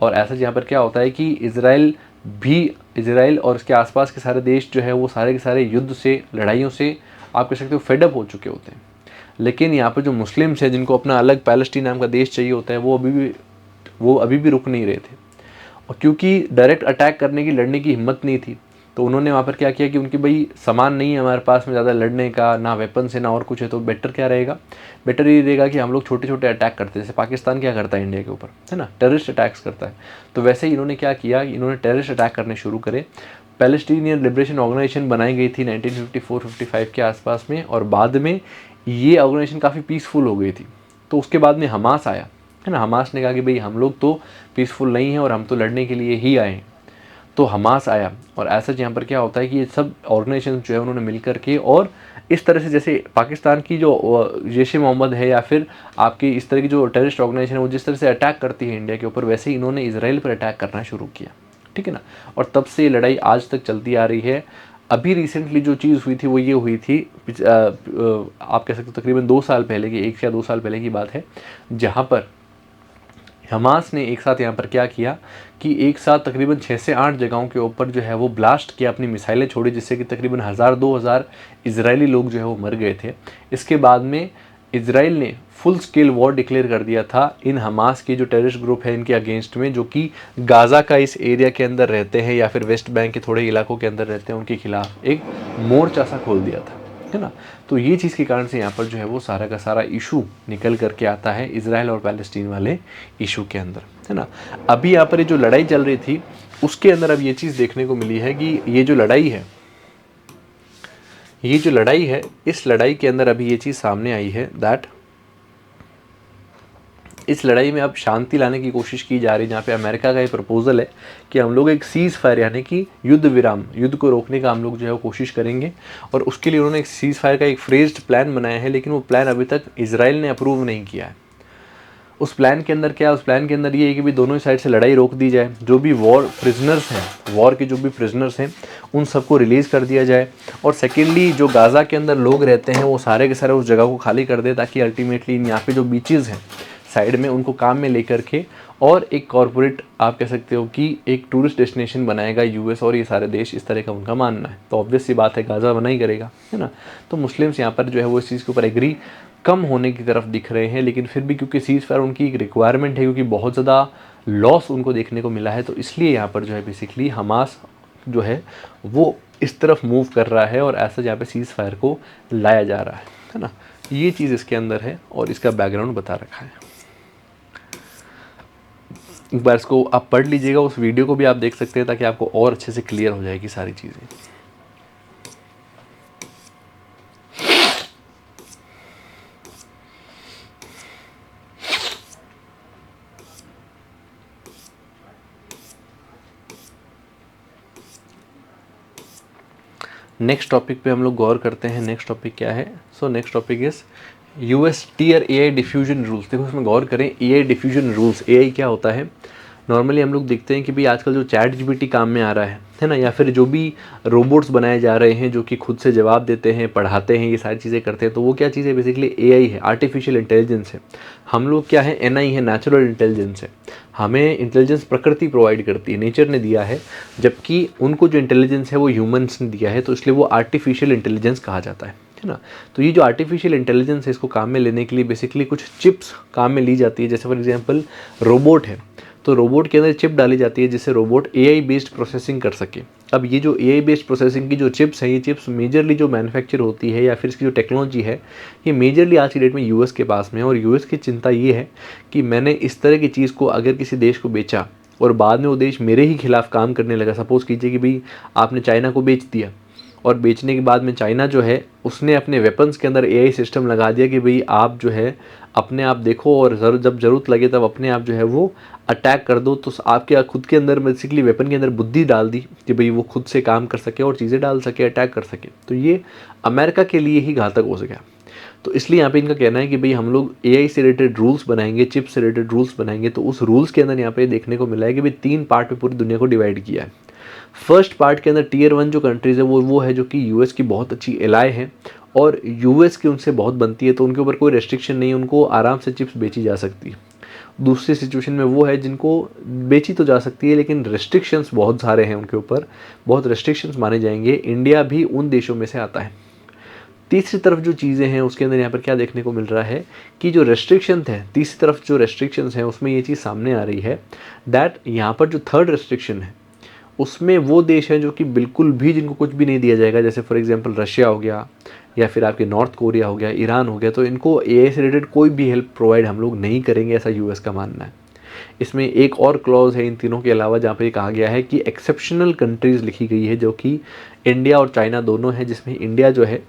और ऐसा यहाँ पर क्या होता है कि इसराइल और उसके आसपास के सारे देश जो है वो सारे के सारे युद्ध से, लड़ाइयों से आप कह सकते हो फेडअप हो चुके होते हैं। लेकिन यहाँ पर जो मुस्लिम्स हैं, जिनको अपना अलग पैलेस्टीन नाम का देश चाहिए होता है, वो अभी भी रुक नहीं रहे थे। और क्योंकि डायरेक्ट अटैक करने की, लड़ने की हिम्मत नहीं थी, तो उन्होंने वहाँ पर क्या किया कि उनकी भाई सामान नहीं है हमारे पास में ज़्यादा लड़ने का, ना वेपन्स है ना और कुछ है, तो बेटर क्या रहेगा, बेटर ये रहेगा कि हम लोग छोटे छोटे अटैक करते हैं। जैसे पाकिस्तान क्या करता है इंडिया के ऊपर, है ना, टेररिस्ट अटैक्स करता है। तो वैसे ही इन्होंने क्या किया, इन्होंने टेररिस्ट अटैक करने शुरू करे। पैलेस्टीनियन लिबरेशन ऑर्गेनाइजेशन बनाई गई थी 1954-55 के आसपास में, और बाद में ये ऑर्गेनाइजेशन काफ़ी पीसफुल हो गई थी। तो उसके बाद में हमास आया, है ना। हमास ने कहा कि भाई हम लोग तो पीसफुल नहीं हैं और हम तो लड़ने के लिए ही आए हैं। तो हमास आया, और ऐसा यहाँ पर क्या होता है कि ये सब ऑर्गेनाइजेशन जो है उन्होंने मिल कर के, और इस तरह से जैसे पाकिस्तान की जो जैश-ए-मोहम्मद है या फिर आपकी इस तरह की जो टेररिस्ट ऑर्गेनाइजेशन है वो जिस तरह से अटैक करती है इंडिया के ऊपर, वैसे ही इन्होंने इसराइल पर अटैक करना शुरू किया, ठीक है ना। और तब से ये लड़ाई आज तक चलती आ रही है। अभी रिसेंटली जो चीज़ हुई थी वो ये हुई थी, आप कह सकते हो तकरीबन 2 साल पहले की, 1 या 2 साल पहले की बात है, जहाँ पर हमास ने एक साथ यहाँ पर क्या किया कि एक साथ तकरीबन 6 से 8 जगहों के ऊपर जो है वो ब्लास्ट किया, अपनी मिसाइलें छोड़ी, जिससे कि तकरीबन 1000-2000 इजरायली लोग जो है वो मर गए थे। इसके बाद में इसराइल ने फुल स्केल वॉर डिक्लेयर कर दिया था इन हमास के जो टेररिस्ट ग्रुप है इनके अगेंस्ट में, जो कि गाज़ा का इस एरिया के अंदर रहते हैं या फिर वेस्ट बैंक के थोड़े इलाकों के अंदर रहते हैं, उनके खिलाफ एक मोर्चा सा खोल दिया था, है ना। तो ये चीज़ के कारण से यहाँ पर जो है वो सारा का सारा इशू निकल करके आता है इसराइल और पैलेस्टीन वाले इशू के अंदर, है ना। अभी यहाँ पर ये जो लड़ाई चल रही थी उसके अंदर अब ये चीज़ देखने को मिली है कि ये जो लड़ाई है, इस लड़ाई के अंदर अभी ये चीज़ सामने आई है दैट इस लड़ाई में अब शांति लाने की कोशिश की जा रही है, जहाँ पे अमेरिका का ये प्रपोजल है कि हम लोग एक सीज़ फायर यानी कि युद्ध विराम, युद्ध को रोकने का हम लोग जो है वो कोशिश करेंगे। और उसके लिए उन्होंने एक सीज़ फायर का एक फ्रेज्ड प्लान बनाया है, लेकिन वो प्लान अभी तक इसराइल ने अप्रूव नहीं किया है। उस प्लान के अंदर क्या, उस प्लान के अंदर ये है कि भी दोनों ही साइड से लड़ाई रोक दी जाए, जो भी वॉर के जो भी प्रिजनर्स हैं उन सबको रिलीज़ कर दिया जाए, और सेकेंडली जो गाज़ा के अंदर लोग रहते हैं वो सारे के सारे उस जगह को खाली कर दे, ताकि अल्टीमेटली यहाँ पे जो बीचेज़ हैं साइड में उनको काम में लेकर के, और एक कॉरपोरेट आप कह सकते हो कि एक टूरिस्ट डेस्टिनेशन बनाएगा यूएस और ये सारे देश, इस तरह का उनका मानना है। तो ऑब्वियस सी बात है गाज़ा बना ही करेगा, है ना। तो मुस्लिम्स यहाँ पर जो है वो इस चीज़ के ऊपर एग्री कम होने की तरफ दिख रहे हैं, लेकिन फिर भी क्योंकि सीज़ फायर उनकी एक रिक्वायरमेंट है, क्योंकि बहुत ज़्यादा लॉस उनको देखने को मिला है, तो इसलिए यहाँ पर जो है बेसिकली हमास जो है वो इस तरफ मूव कर रहा है, और ऐसा यहाँ पे सीज़ फायर को लाया जा रहा है ना। ये चीज़ इसके अंदर है और इसका बैकग्राउंड बता रखा है। एक बार इसको आप पढ़ लीजिएगा, उस वीडियो को भी आप देख सकते हैं, ताकि आपको और अच्छे से क्लियर हो जाएगी सारी चीज़ें। नेक्स्ट टॉपिक पे हम लोग गौर करते हैं। नेक्स्ट टॉपिक क्या है? So next topic is US tier AI diffusion rules. देखो इसमें गौर करें, एआई डिफ्यूजन रूल्स, एआई क्या होता है? नॉर्मली हम लोग देखते हैं कि भाई आजकल जो चैट जीपीटी काम में आ रहा है ना, या फिर जो भी रोबोट्स बनाए जा रहे हैं जो कि खुद से जवाब देते हैं, पढ़ाते हैं, ये सारी चीज़ें करते हैं, तो वो क्या चीज़ है, बेसिकली एआई है, आर्टिफिशियल इंटेलिजेंस है। हम लोग क्या है, एनआई है, नेचुरल इंटेलिजेंस है। हमें इंटेलिजेंस प्रकृति प्रोवाइड करती है, नेचर ने दिया है, जबकि उनको जो इंटेलिजेंस है वो ह्यूमंस ने दिया है, तो इसलिए वो आर्टिफिशियल इंटेलिजेंस कहा जाता है ना। तो ये जो आर्टिफिशियल इंटेलिजेंस है, इसको काम में लेने के लिए बेसिकली कुछ चिप्स काम में ली जाती है। जैसे फॉर एग्जांपल रोबोट है, तो रोबोट के अंदर चिप डाली जाती है जिससे रोबोट एआई बेस्ड प्रोसेसिंग कर सके। अब ये जो एआई बेस्ड प्रोसेसिंग की जो चिप्स हैं, ये चिप्स मेजरली जो मैन्युफैक्चर होती है या फिर इसकी जो टेक्नोलॉजी है, ये मेजरली आज की डेट में यूएस के पास में है। और यूएस की चिंता ये है कि मैंने इस तरह की चीज़ को अगर किसी देश को बेचा और बाद में वो देश मेरे ही खिलाफ काम करने लगा, सपोज़ कीजिए कि भाई आपने चाइना को बेच दिया, और बेचने के बाद में चाइना जो है उसने अपने वेपन्स के अंदर एआई सिस्टम लगा दिया कि भाई आप जो है अपने आप देखो, और जब ज़रूरत लगे तब अपने आप जो है वो अटैक कर दो। तो आपके खुद के अंदर बेसिकली वेपन के अंदर बुद्धि डाल दी कि भाई वो खुद से काम कर सके और चीज़ें डाल सके, अटैक कर सके। तो ये अमेरिका के लिए ही घातक हो सका। तो इसलिए यहाँ पे इनका कहना है कि भाई हम लोग एआई से रिलेटेड रूल्स बनाएंगे, चिप से रिलेटेड रूल्स बनाएंगे। तो उस रूल्स के अंदर यहाँ पे देखने को मिला है कि भाई 3 पार्ट में पूरी दुनिया को डिवाइड किया है। फर्स्ट पार्ट के अंदर टियर 1 जो कंट्रीज़ है वो है जो कि यूएस की बहुत अच्छी एलाय है और यूएस की उनसे बहुत बनती है, तो उनके ऊपर कोई रेस्ट्रिक्शन नहीं है, उनको आराम से चिप्स बेची जा सकती है। दूसरी सिचुएशन में वो है जिनको बेची तो जा सकती है लेकिन रेस्ट्रिक्शंस बहुत सारे हैं उनके ऊपर, बहुत रेस्ट्रिक्शंस माने जाएंगे। इंडिया भी उन देशों में से आता है। तीसरी तरफ जो चीज़ें हैं उसके अंदर यहाँ पर क्या देखने को मिल रहा है कि जो रेस्ट्रिक्शन है, तीसरी तरफ जो रेस्ट्रिक्शंस हैं उसमें ये चीज़ सामने आ रही है दैट यहाँ पर जो थर्ड रेस्ट्रिक्शन है उसमें वो देश हैं जो कि बिल्कुल भी, जिनको कुछ भी नहीं दिया जाएगा। जैसे फॉर एग्जांपल रशिया हो गया या फिर आपके नॉर्थ कोरिया हो गया, ईरान हो गया, तो इनको एआई से रिलेटेड कोई भी हेल्प प्रोवाइड हम लोग नहीं करेंगे, ऐसा यूएस का मानना है। इसमें एक और क्लॉज है इन तीनों के अलावा जहाँ पे कहा गया है कि एक्सेप्शनल कंट्रीज़ लिखी गई है जो कि इंडिया और चाइना दोनों है, जिसमें इंडिया जो है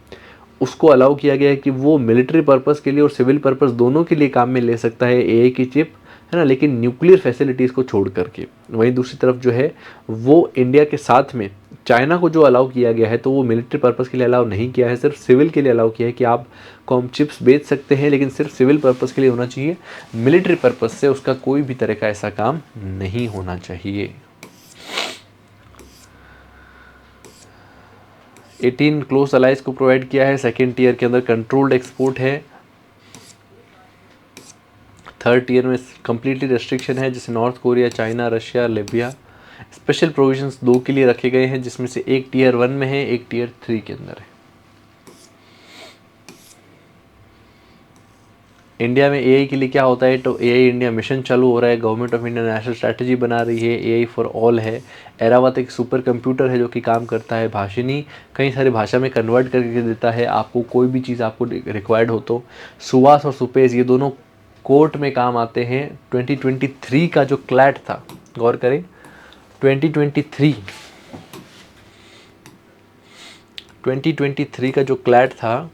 उसको अलाउ किया गया है कि वो मिलिट्री पर्पज़ के लिए और सिविल पर्पज़ दोनों के लिए काम में ले सकता है एआई की चिप, है ना, लेकिन न्यूक्लियर फैसिलिटीज़ को छोड़ करके। वहीं दूसरी तरफ जो है वो इंडिया के साथ में चाइना को जो अलाउ किया गया है तो वो मिलिट्री पर्पज़ के लिए अलाउ नहीं किया है, सिर्फ सिविल के लिए अलाउ किया है कि आप को हम चिप्स बेच सकते हैं लेकिन सिर्फ सिविल पर्पज़ के लिए होना चाहिए, मिलिट्री पर्पज़ से उसका कोई भी तरह का ऐसा काम नहीं होना चाहिए। 18 क्लोज अलाइज को प्रोवाइड किया है। सेकेंड टीयर के अंदर कंट्रोल्ड एक्सपोर्ट है। थर्ड टीयर में कम्प्लीटली रेस्ट्रिक्शन है, जैसे north Korea, China, Russia, Libya. Special provisions 2 के लिए रखे गए हैं, जिसमें से एक टीयर 1 में है, एक टीयर 3 के अंदर है। इंडिया में एआई के लिए क्या होता है, तो एआई इंडिया मिशन चालू हो रहा है। Government of India national strategy बना रही है, एआई फॉर ऑल है। एरावत एक सुपर कंप्यूटर है जो कि काम करता है भाषिनी, कई सारी भाषा में कन्वर्ट करके देता है आपको, कोई भी चीज़ आपको रिक्वायर्ड हो तो। सुवास और सुपेज ये दोनों कोर्ट में काम आते हैं। 2023 का जो क्लैट था, गौर करें, 2023 का जो क्लैट था,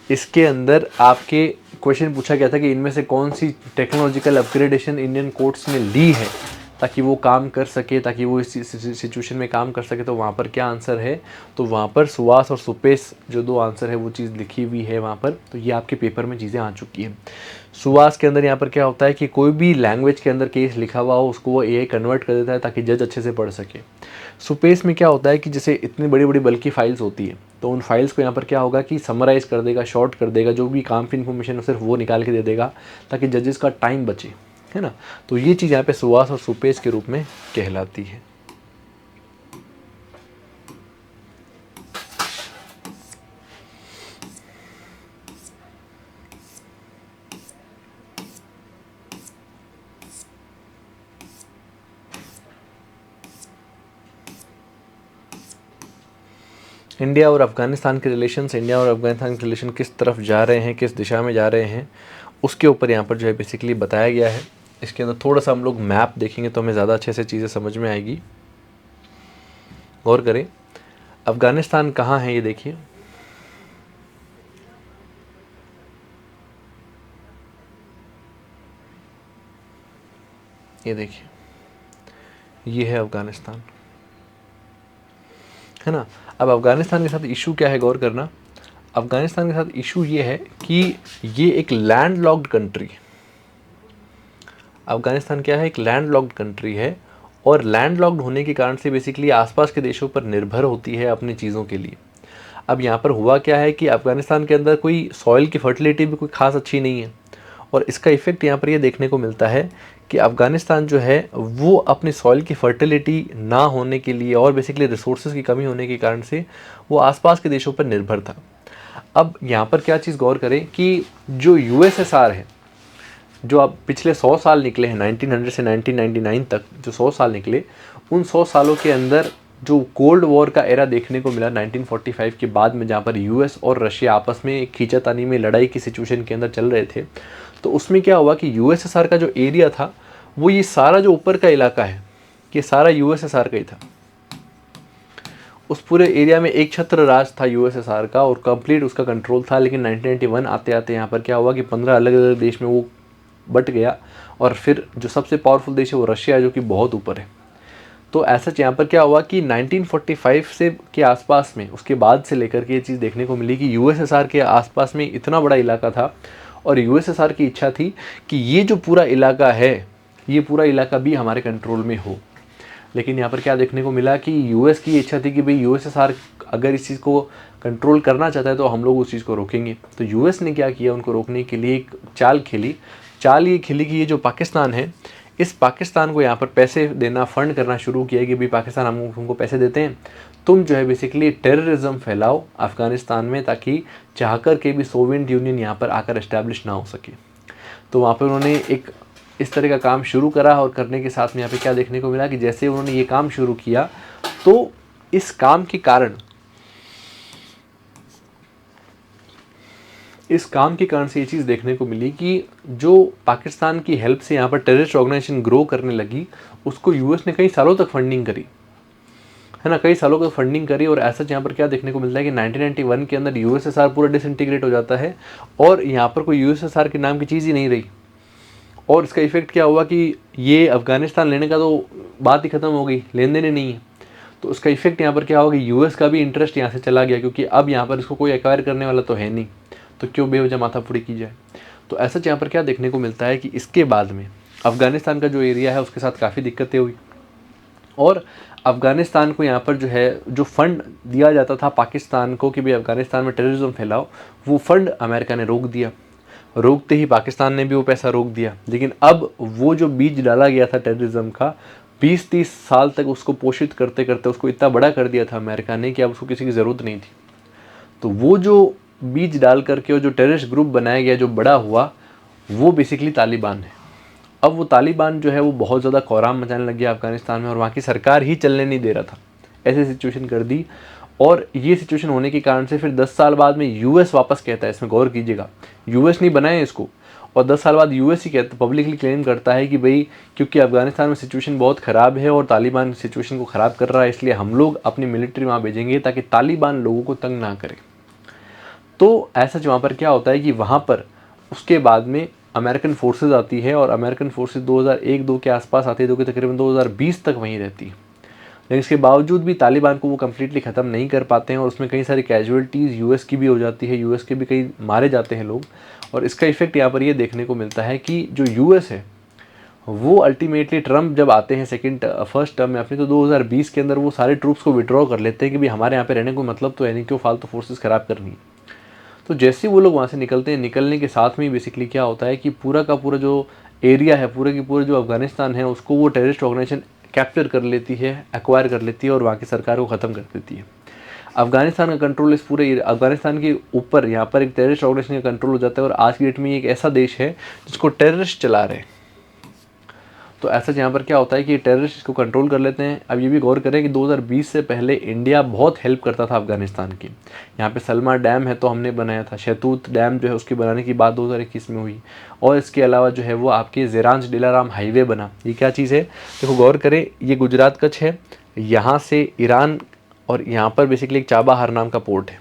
इसके अंदर आपके क्वेश्चन पूछा गया था कि इनमें से कौन सी टेक्नोलॉजिकल अपग्रेडेशन इंडियन कोर्ट्स ने ली है ताकि वो काम कर सके, ताकि वो इस सिचुएशन में काम कर सके। तो वहाँ पर क्या आंसर है, तो वहाँ पर सुवास और सुपेश जो 2 आंसर है वो चीज़ लिखी हुई है वहाँ पर। तो ये आपके पेपर में चीज़ें आ चुकी हैं। सुवास के अंदर यहाँ पर क्या होता है कि कोई भी लैंग्वेज के अंदर केस लिखा हुआ हो उसको वो एआई कन्वर्ट कर देता है ताकि जज अच्छे से पढ़ सके। सुपेश में क्या होता है कि जैसे इतनी बड़ी बड़ी बल्कि फाइल्स होती है तो उन फाइल्स को यहाँ पर क्या होगा कि समराइज़ कर देगा, शॉर्ट कर देगा, जो भी काम की इन्फॉर्मेशन है सिर्फ वो निकाल के दे देगा ताकि जजेस का टाइम बचे, है ना। तो ये चीज़ यहाँ पे सुवास और सुपेश के रूप में कहलाती है। इंडिया और अफ़गानिस्तान के रिलेशंस, इंडिया और अफ़गानिस्तान के रिलेशन किस तरफ जा रहे हैं, किस दिशा में जा रहे हैं, उसके ऊपर यहाँ पर जो है बेसिकली बताया गया है। इसके अंदर थोड़ा सा हम लोग मैप देखेंगे तो हमें ज़्यादा अच्छे से चीज़ें समझ में आएगी। गौर करें, अफ़गानिस्तान कहाँ है ये देखिए, ये देखिए, ये है अफ़गानिस्तान, है ना। अब अफ़गानिस्तान के साथ इशू क्या है, गौर करना। अफ़गानिस्तान के साथ इशू ये है कि ये एक लैंडलॉक्ड कंट्री है। अफ़गानिस्तान क्या है, एक लैंडलॉक्ड कंट्री है और लैंडलॉक्ड होने के कारण से बेसिकली आसपास के देशों पर निर्भर होती है अपनी चीज़ों के लिए। अब यहाँ पर हुआ क्या है कि अफ़गानिस्तान के अंदर कोई सॉइल की फर्टिलिटी भी कोई ख़ास अच्छी नहीं है और इसका इफ़ेक्ट यहाँ पर ये देखने को मिलता है कि अफ़गानिस्तान जो है वो अपनी सॉइल की फर्टिलिटी ना होने के लिए और बेसिकली रिसोर्सेज की कमी होने के कारण से वो आसपास के देशों पर निर्भर था। अब यहाँ पर क्या चीज़ गौर करें कि जो यूएसएसआर है, जो अब पिछले 100 साल निकले हैं 1900 से 1999 तक जो 100 साल निकले, उन 100 सालों के अंदर जो कोल्ड वॉर का एरा देखने को मिला 1945 के बाद में, जहाँ पर यूएस और रशिया आपस में एक खींचातानी में लड़ाई की सिचुएशन के अंदर चल रहे थे, तो उसमें क्या हुआ कि यूएसएसआर का जो एरिया था वो ये सारा जो ऊपर का इलाका है ये सारा यूएसएसआर का ही था। उस पूरे एरिया में एक छत्र राज था यूएसएसआर का और कंप्लीट उसका कंट्रोल था। लेकिन 1991 आते आते यहाँ पर क्या हुआ कि 15 अलग अलग देश में वो बट गया और फिर जो सबसे पावरफुल देश है वो रशिया है, जो कि बहुत ऊपर है। तो ऐसा यहाँ पर क्या हुआ कि 1945 से के आसपास में, उसके बाद से लेकर के ये चीज़ देखने को मिली कि यूएसएसआर के आसपास में इतना बड़ा इलाका था और यूएसएसआर की इच्छा थी कि ये जो पूरा इलाका है ये पूरा इलाका भी हमारे कंट्रोल में हो। लेकिन यहाँ पर क्या देखने को मिला कि यूएस की इच्छा थी कि भाई यूएसएसआर अगर इस चीज़ को कंट्रोल करना चाहता है तो हम लोग उस चीज़ को रोकेंगे। तो यूएस ने क्या किया, उनको रोकने के लिए एक चाल खेली। चाल ये खेली कि ये जो पाकिस्तान है, इस पाकिस्तान को यहाँ पर पैसे देना, फंड करना शुरू किया कि भाई पाकिस्तान हम तुमको पैसे देते हैं, तुम जो है बेसिकली टेररिज्म फैलाओ अफ़गानिस्तान में, ताकि चाह कर के भी सोवियत यूनियन यहाँ पर आकर इस्टेब्लिश ना हो सके। तो वहाँ पर उन्होंने एक इस तरह का काम शुरू करा और करने के साथ में यहाँ पे क्या देखने को मिला कि जैसे उन्होंने ये काम शुरू किया तो इस काम के कारण से ये चीज़ देखने को मिली कि जो पाकिस्तान की हेल्प से यहाँ पर टेररिस्ट ऑर्गेनाइजेशन ग्रो करने लगी, उसको यूएस ने कई सालों तक फंडिंग करी, है ना, कई सालों तक फंडिंग करी। और ऐसा यहाँ पर क्या देखने को मिलता है कि 1991 के अंदर यूएसएसआर पूरा डिसइंटीग्रेट हो जाता है और यहाँ पर कोई यूएसएसआर के नाम की चीज़ ही नहीं रही। और इसका इफेक्ट क्या हुआ कि ये अफ़गानिस्तान लेने का तो बात ही ख़त्म हो गई, लेन देन नहीं है। तो उसका इफेक्ट यहाँ पर क्या होगा, यूएस का भी इंटरेस्ट यहाँ से चला गया, क्योंकि अब यहाँ पर इसको कोई एक्वायर करने वाला तो है नहीं, तो क्यों बेवजह माथाफोड़ी की जाए। तो ऐसा यहाँ पर क्या देखने को मिलता है कि इसके बाद में अफ़गानिस्तान का जो एरिया है उसके साथ काफ़ी दिक्कतें हुई और अफ़गानिस्तान को यहाँ पर जो है जो फंड दिया जाता था पाकिस्तान को कि भाई अफ़गानिस्तान में टेररिज्म फैलाओ, वो फंड अमेरिका ने रोक दिया। रोकते ही पाकिस्तान ने भी वो पैसा रोक दिया। लेकिन अब वो जो बीज डाला गया था टेररिज्म का, 20-30 साल तक उसको पोषित करते करते उसको इतना बड़ा कर दिया था अमेरिका ने कि अब उसको किसी की ज़रूरत नहीं थी। तो वो जो बीज डाल करके और जो टेररिस्ट ग्रुप बनाया गया, जो बड़ा हुआ, वो बेसिकली तालिबान है। अब वो तालिबान जो है वो बहुत ज़्यादा कोहराम मचाने लग गया अफ़गानिस्तान में और वहाँ की सरकार ही चलने नहीं दे रहा था, ऐसी सिचुएशन कर दी। और ये सिचुएशन होने के कारण से फिर 10 साल बाद में यूएस वापस कहता है, इसमें गौर कीजिएगा, यूएस नहीं बनाया इसको, और 10 साल बाद यूएस ही कहता, पब्लिकली क्लेम करता है कि भाई क्योंकि अफ़गानिस्तान में सिचुएशन बहुत ख़राब है और तालिबान सिचुएशन को ख़राब कर रहा है, इसलिए हम लोग अपनी मिलिट्री वहाँ भेजेंगे ताकि तालिबान लोगों को तंग ना करे। तो ऐसा वहाँ पर क्या होता है कि वहाँ पर उसके बाद में अमेरिकन फोर्सेज आती है और अमेरिकन फोर्सेज 2001-2 के आसपास आती है, जो कि तकरीबन 2020 तक वहीं रहती है। लेकिन इसके बावजूद भी तालिबान को वो कम्प्लीटली ख़त्म नहीं कर पाते हैं और उसमें कई सारी कैजुअलिटीज़ यूएस की भी हो जाती है, यूएस के भी कई मारे जाते हैं लोग। और इसका इफेक्ट यहाँ पर ये देखने को मिलता है कि जो यूएस है वो अल्टीमेटली ट्रम्प जब आते हैं फर्स्ट टर्म में अपनी, तो 2020 के अंदर वो सारे ट्रूप्स को विड्रॉ कर लेते हैं कि भाई हमारे यहाँ पे रहने को मतलब तो है नहीं, क्यों फालतू फोर्सेस ख़राब करनी है। तो जैसे वो लोग वहाँ से निकलते हैं, निकलने के साथ में बेसिकली क्या होता है कि पूरा का पूरा जो एरिया है, पूरे की पूरे जो अफ़गानिस्तान है, उसको वो टेररिस्ट ऑर्गेनाइजेशन कैप्चर कर लेती है, एक्वायर कर लेती है और वहाँ की सरकार को ख़त्म कर देती है। अफ़गानिस्तान का कंट्रोल इस पूरे अफ़गानिस्तान के ऊपर यहाँ पर एक टेररिस्ट ऑर्गेनाइजेशन का कंट्रोल हो जाता है और आज की डेट में एक ऐसा देश है जिसको टेररिस्ट चला रहे हैं। तो ऐसा यहाँ पर क्या होता है कि टेररिस्ट इसको कंट्रोल कर लेते हैं। अब ये भी गौर करें कि 2020 से पहले इंडिया बहुत हेल्प करता था अफ़गानिस्तान की। यहाँ पे सलमा डैम है तो हमने बनाया था, शहतूत डैम जो है उसकी बनाने की बात 2021 में हुई, और इसके अलावा जो है वो आपके ज़ेरांज दिलाराम हाईवे बना। ये क्या चीज़ है, देखो गौर करें, ये गुजरात कच्छ है, यहाँ से ईरान, और यहाँ पर बेसिकली एक चाबाहार नाम का पोर्ट है।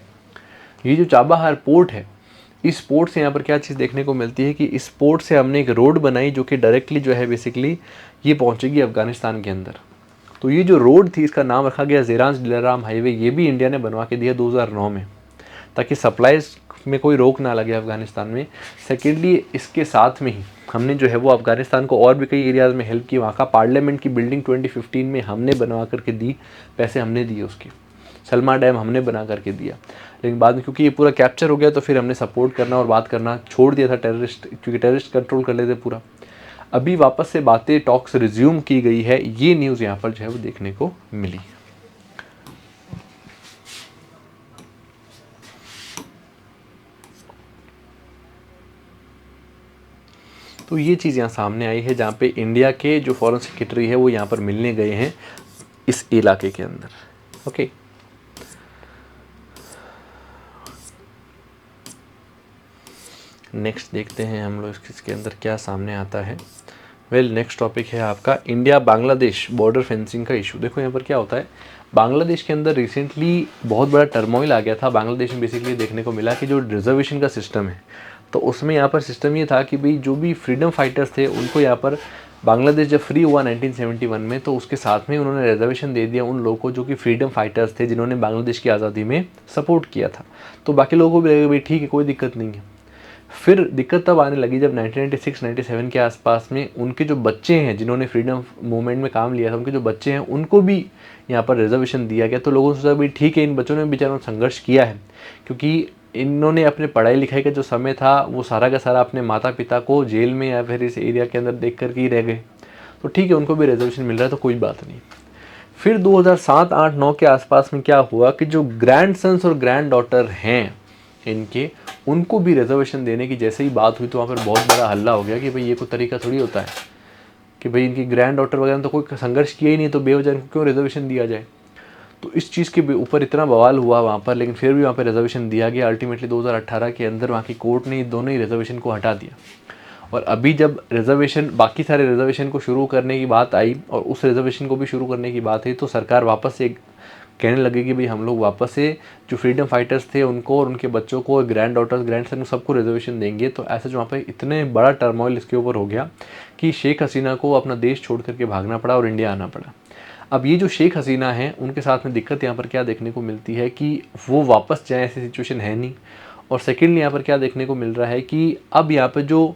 ये जो चाबाहार पोर्ट है, इस पोर्ट से यहाँ पर क्या चीज़ देखने को मिलती है कि इस पोर्ट से हमने एक रोड बनाई जो कि डायरेक्टली जो है बेसिकली ये पहुँचेगी अफ़गानिस्तान के अंदर। तो ये जो रोड थी इसका नाम रखा गया ज़ेरांज दिलाराम हाईवे। ये भी इंडिया ने बनवा के दिया 2009 में, ताकि सप्लाईज में कोई रोक ना लगे अफ़गानिस्तान में। सेकेंडली इसके साथ में ही हमने जो है वो अफ़गानिस्तान को और भी कई एरियाज़ में हेल्प की। वहाँ का पार्लियामेंट की बिल्डिंग 2015 में हमने बनवा करके दी, पैसे हमने दिए उसके। सलमा डैम हमने बना करके दिया, लेकिन बाद में क्योंकि ये पूरा कैप्चर हो गया तो फिर हमने सपोर्ट करना और बात करना छोड़ दिया था टेररिस्ट, क्योंकि टेररिस्ट कंट्रोल कर लेते पूरा। अभी वापस से बातें टॉक्स रिज्यूम की गई है, ये न्यूज़ यहाँ पर जो है वो देखने को मिली। तो ये चीज़ यहाँ सामने आई है, जहाँ पे इंडिया के जो फॉरेन सेक्रेटरी है वो यहाँ पर मिलने गए हैं इस इलाके के अंदर। ओके, नेक्स्ट देखते हैं हम लोग इसके अंदर क्या सामने आता है। नेक्स्ट टॉपिक है आपका इंडिया बांग्लादेश बॉर्डर फेंसिंग का इशू। देखो यहाँ पर क्या होता है, बांग्लादेश के अंदर रिसेंटली बहुत बड़ा टर्मोइल आ गया था। बांग्लादेश में बेसिकली देखने को मिला कि जो रिजर्वेशन का सिस्टम है, तो उसमें यहाँ पर सिस्टम ये था कि भाई जो भी फ्रीडम फाइटर्स थे उनको यहाँ पर बांग्लादेश जब फ्री हुआ 1971 में, तो उसके साथ में उन्होंने रिजर्वेशन दे दिया उन लोगों को जो कि फ्रीडम फाइटर्स थे, जिन्होंने बांग्लादेश की आज़ादी में सपोर्ट किया था। तो बाकी लोगों को भी लगा भाई ठीक है, कोई दिक्कत नहीं है। फिर दिक्कत तब आने लगी जब 1996-97 के आसपास में उनके जो बच्चे हैं जिन्होंने फ्रीडम मूवमेंट में काम लिया था, उनके जो बच्चे हैं उनको भी यहाँ पर रिजर्वेशन दिया गया। तो लोगों ने सोचा भाई ठीक है, इन बच्चों ने बेचारों संघर्ष किया है, क्योंकि इन्होंने अपने पढ़ाई लिखाई का जो समय था वो सारा का सारा अपने माता पिता को जेल में या फिर इस एरिया के अंदर देख कर के ही रह गए। तो ठीक है, उनको भी रिजर्वेशन मिल रहा है तो कोई बात नहीं। फिर 2007, 8, 9 के आसपास में क्या हुआ कि जो ग्रैंड सन्स और ग्रैंड डॉटर हैं इनके, उनको भी रिजर्वेशन देने की जैसे ही बात हुई तो वहाँ पर बहुत बड़ा हल्ला हो गया कि भाई ये कोई तरीका थोड़ी होता है कि भाई इनकी ग्रैंड डॉटर वगैरह तो कोई संघर्ष किया ही नहीं, तो बेवजह इनको क्यों रिजर्वेशन दिया जाए। तो इस चीज़ के ऊपर इतना बवाल हुआ वहाँ पर, लेकिन फिर भी वहाँ पर रिजर्वेशन दिया गया। अल्टीमेटली 2018 के अंदर वहाँ की कोर्ट ने दोनों ही रिजर्वेशन को हटा दिया। और अभी जब रिजर्वेशन, बाकी सारे रिजर्वेशन को शुरू करने की बात आई और उस रिजर्वेशन को भी शुरू करने की बात आई, तो सरकार वापस से कहने लगे कि भाई हम लोग वापस से जो फ्रीडम फाइटर्स थे उनको और उनके बच्चों को, ग्रैंड डॉटर्स, ग्रैंड सन, सबको रिजर्वेशन देंगे। तो ऐसे जो वहाँ पे इतने बड़ा टर्मोइल इसके ऊपर हो गया कि शेख हसीना को अपना देश छोड़ करके भागना पड़ा और इंडिया आना पड़ा। अब ये जो शेख हसीना है उनके साथ में दिक्कत यहाँ पर क्या देखने को मिलती है कि वो वापस जाए ऐसी सिचुएशन है नहीं। और सेकेंडली यहाँ पर क्या देखने को मिल रहा है कि अब यहाँ पर जो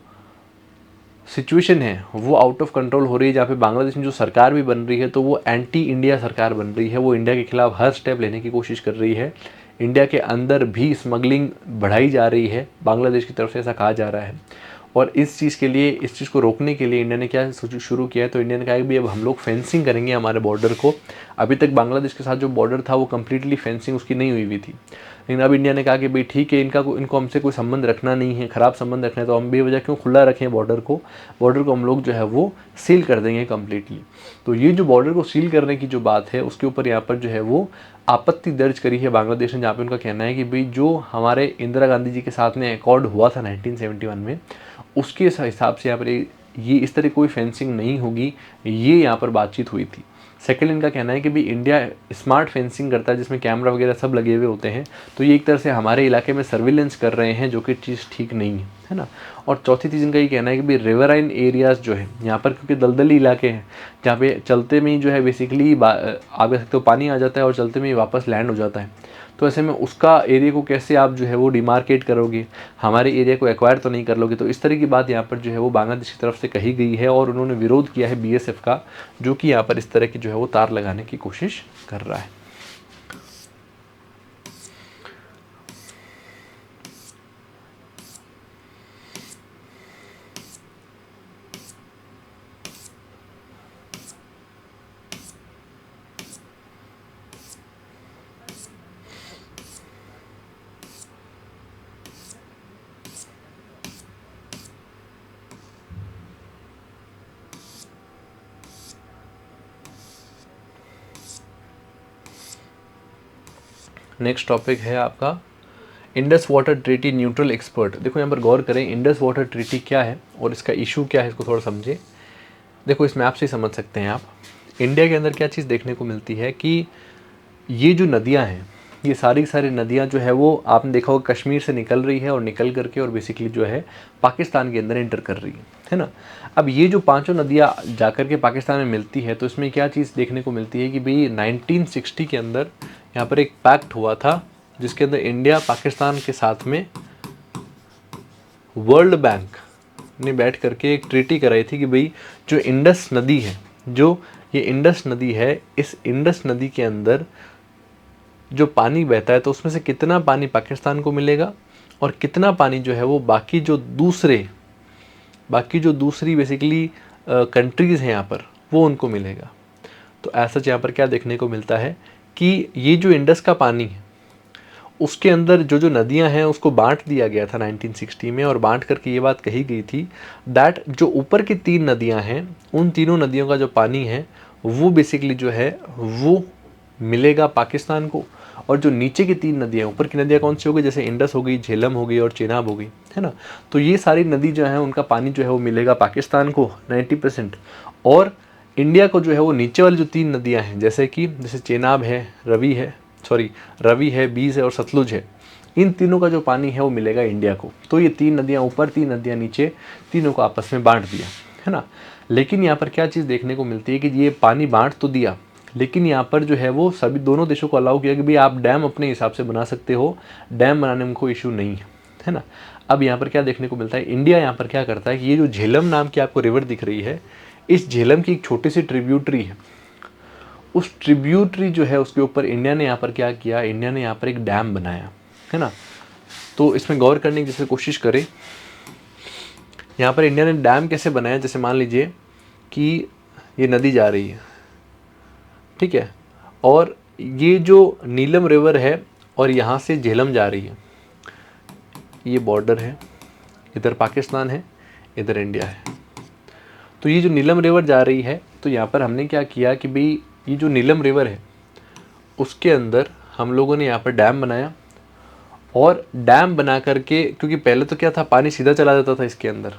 सिचुएशन है वो आउट ऑफ कंट्रोल हो रही है, जहाँ पे बांग्लादेश में जो सरकार भी बन रही है तो वो एंटी इंडिया सरकार बन रही है। वो इंडिया के खिलाफ हर स्टेप लेने की कोशिश कर रही है। इंडिया के अंदर भी स्मगलिंग बढ़ाई जा रही है बांग्लादेश की तरफ से, ऐसा कहा जा रहा है। और इस चीज़ के लिए, इस चीज़ को रोकने के लिए इंडिया ने क्या शुरू किया है, तो इंडिया ने कहा कि भाई अब हम लोग फेंसिंग करेंगे हमारे बॉर्डर को। अभी तक बांग्लादेश के साथ जो बॉर्डर था वो कम्प्लीटली फेंसिंग उसकी नहीं हुई थी, लेकिन अब इंडिया ने कहा कि भाई ठीक है, इनको हमसे कोई संबंध रखना नहीं है, ख़राब संबंध रखना है तो हम बेवजह क्यों खुला रखें बॉर्डर को हम लोग जो है वो सील कर देंगे कम्प्लीटली। तो ये जो बॉर्डर को सील करने की जो बात है उसके ऊपर यहाँ पर जो है वो आपत्ति दर्ज करी है बांग्लादेश ने, जहाँ पे उनका कहना है कि भाई जो हमारे इंदिरा गांधी जी के साथ में अकॉर्ड हुआ था 1971 में, उसके हिसाब से यहाँ पर ये इस तरह कोई फेंसिंग नहीं होगी, ये यहाँ पर बातचीत हुई थी। सेकेंड इनका कहना है कि भाई इंडिया स्मार्ट फेंसिंग करता है जिसमें कैमरा वगैरह सब लगे हुए होते हैं, तो ये एक तरह से हमारे इलाके में सर्विलेंस कर रहे हैं, जो कि चीज़ ठीक नहीं है ना। और चौथी चीज़ इनका ये कहना है कि भाई रिवराइन एरियाज़ जो है यहाँ पर, क्योंकि दलदली इलाके हैं जहाँ पे चलते में ही जो है बेसिकली आप कह सकते हो पानी आ जाता है और चलते में ही वापस लैंड हो जाता है। तो ऐसे में उसका एरिया को कैसे आप जो है वो डिमार्केट करोगे, हमारे एरिया को एक्वायर तो नहीं कर लोगे। तो इस तरह की बात यहाँ पर जो है वो बांग्लादेश की तरफ से कही गई है और उन्होंने विरोध किया है बीएसएफ का, जो कि यहाँ पर इस तरह की जो है वो तार लगाने की कोशिश कर रहा है। नेक्स्ट टॉपिक है आपका Indus water treaty neutral expert. देखो यहाँ पर गौर करें, इंडस वाटर ट्रीटी क्या है और इसका इशू क्या है, इसको थोड़ा समझे। देखो इस मैप से ही समझ सकते हैं आप, इंडिया के अंदर क्या चीज़ देखने को मिलती है कि ये जो नदियाँ हैं, ये सारी नदियाँ जो है वो आपने देखा होगा कश्मीर से निकल रही है और निकल करके और बेसिकली जो है पाकिस्तान के अंदर एंटर कर रही है ना। अब ये जो पांचों नदियाँ जाकर के पाकिस्तान में मिलती है, तो इसमें क्या चीज़ देखने को मिलती है कि भाई 1960 के अंदर यहाँ पर एक पैक्ट हुआ था जिसके अंदर इंडिया पाकिस्तान के साथ में वर्ल्ड बैंक ने बैठ करके एक ट्रीटी कराई थी कि भाई जो इंडस नदी है, जो ये इंडस नदी है, इस इंडस नदी के अंदर जो पानी बहता है तो उसमें से कितना पानी पाकिस्तान को मिलेगा और कितना पानी जो है वो बाकी जो दूसरी बेसिकली कंट्रीज़ हैं यहाँ पर, वो उनको मिलेगा। तो ऐसा यहाँ पर क्या देखने को मिलता है कि ये जो इंडस का पानी है उसके अंदर जो जो नदियां हैं उसको बांट दिया गया था 1960 में, और बांट करके ये बात कही गई थी दैट जो ऊपर की 3 नदियां हैं उन तीनों नदियों का जो पानी है वो बेसिकली जो है वो मिलेगा पाकिस्तान को, और जो नीचे की 3 नदियां, ऊपर की नदियां कौन सी हो गई, जैसे इंडस हो गई, झेलम हो गई और चेनाब हो गई, है ना। तो ये सारी नदी जो है उनका पानी जो है वो मिलेगा पाकिस्तान को 90%, और इंडिया को जो है वो नीचे वाली जो 3 नदियां हैं जैसे चेनाब है, रवि है, बीस है और सतलुज है, इन तीनों का जो पानी है वो मिलेगा इंडिया को। तो ये 3 नदियां ऊपर, 3 नदियां नीचे, तीनों को आपस में बांट दिया, है ना। लेकिन यहाँ पर क्या चीज़ देखने को मिलती है कि ये पानी बांट तो दिया, लेकिन यहाँ पर जो है वो सभी दोनों देशों को अलाउ किया कि भाई आप डैम अपने हिसाब से बना सकते हो, डैम बनाने में कोई इशू नहीं है ना। अब यहाँ पर क्या देखने को मिलता है, इंडिया यहाँ पर क्या करता है कि ये जो झेलम नाम की आपको रिवर दिख रही है, इस झेलम की एक छोटी सी ट्रिब्यूटरी है, उस ट्रिब्यूटरी जो है उसके ऊपर इंडिया ने यहाँ पर क्या किया, इंडिया ने यहाँ पर एक डैम बनाया, है ना। तो इसमें गौर करने की जैसे कोशिश करें, यहाँ पर इंडिया ने डैम कैसे बनाया, जैसे मान लीजिए कि ये नदी जा रही है, ठीक है, और ये जो नीलम रिवर है और यहाँ से झेलम जा रही है, ये बॉर्डर है, इधर पाकिस्तान है, इधर इंडिया है। तो ये जो नीलम रिवर जा रही है, तो यहाँ पर हमने क्या किया कि भाई ये जो नीलम रिवर है उसके अंदर हम लोगों ने यहाँ पर डैम बनाया, और डैम बना करके, क्योंकि पहले तो क्या था पानी सीधा चला जाता था इसके अंदर,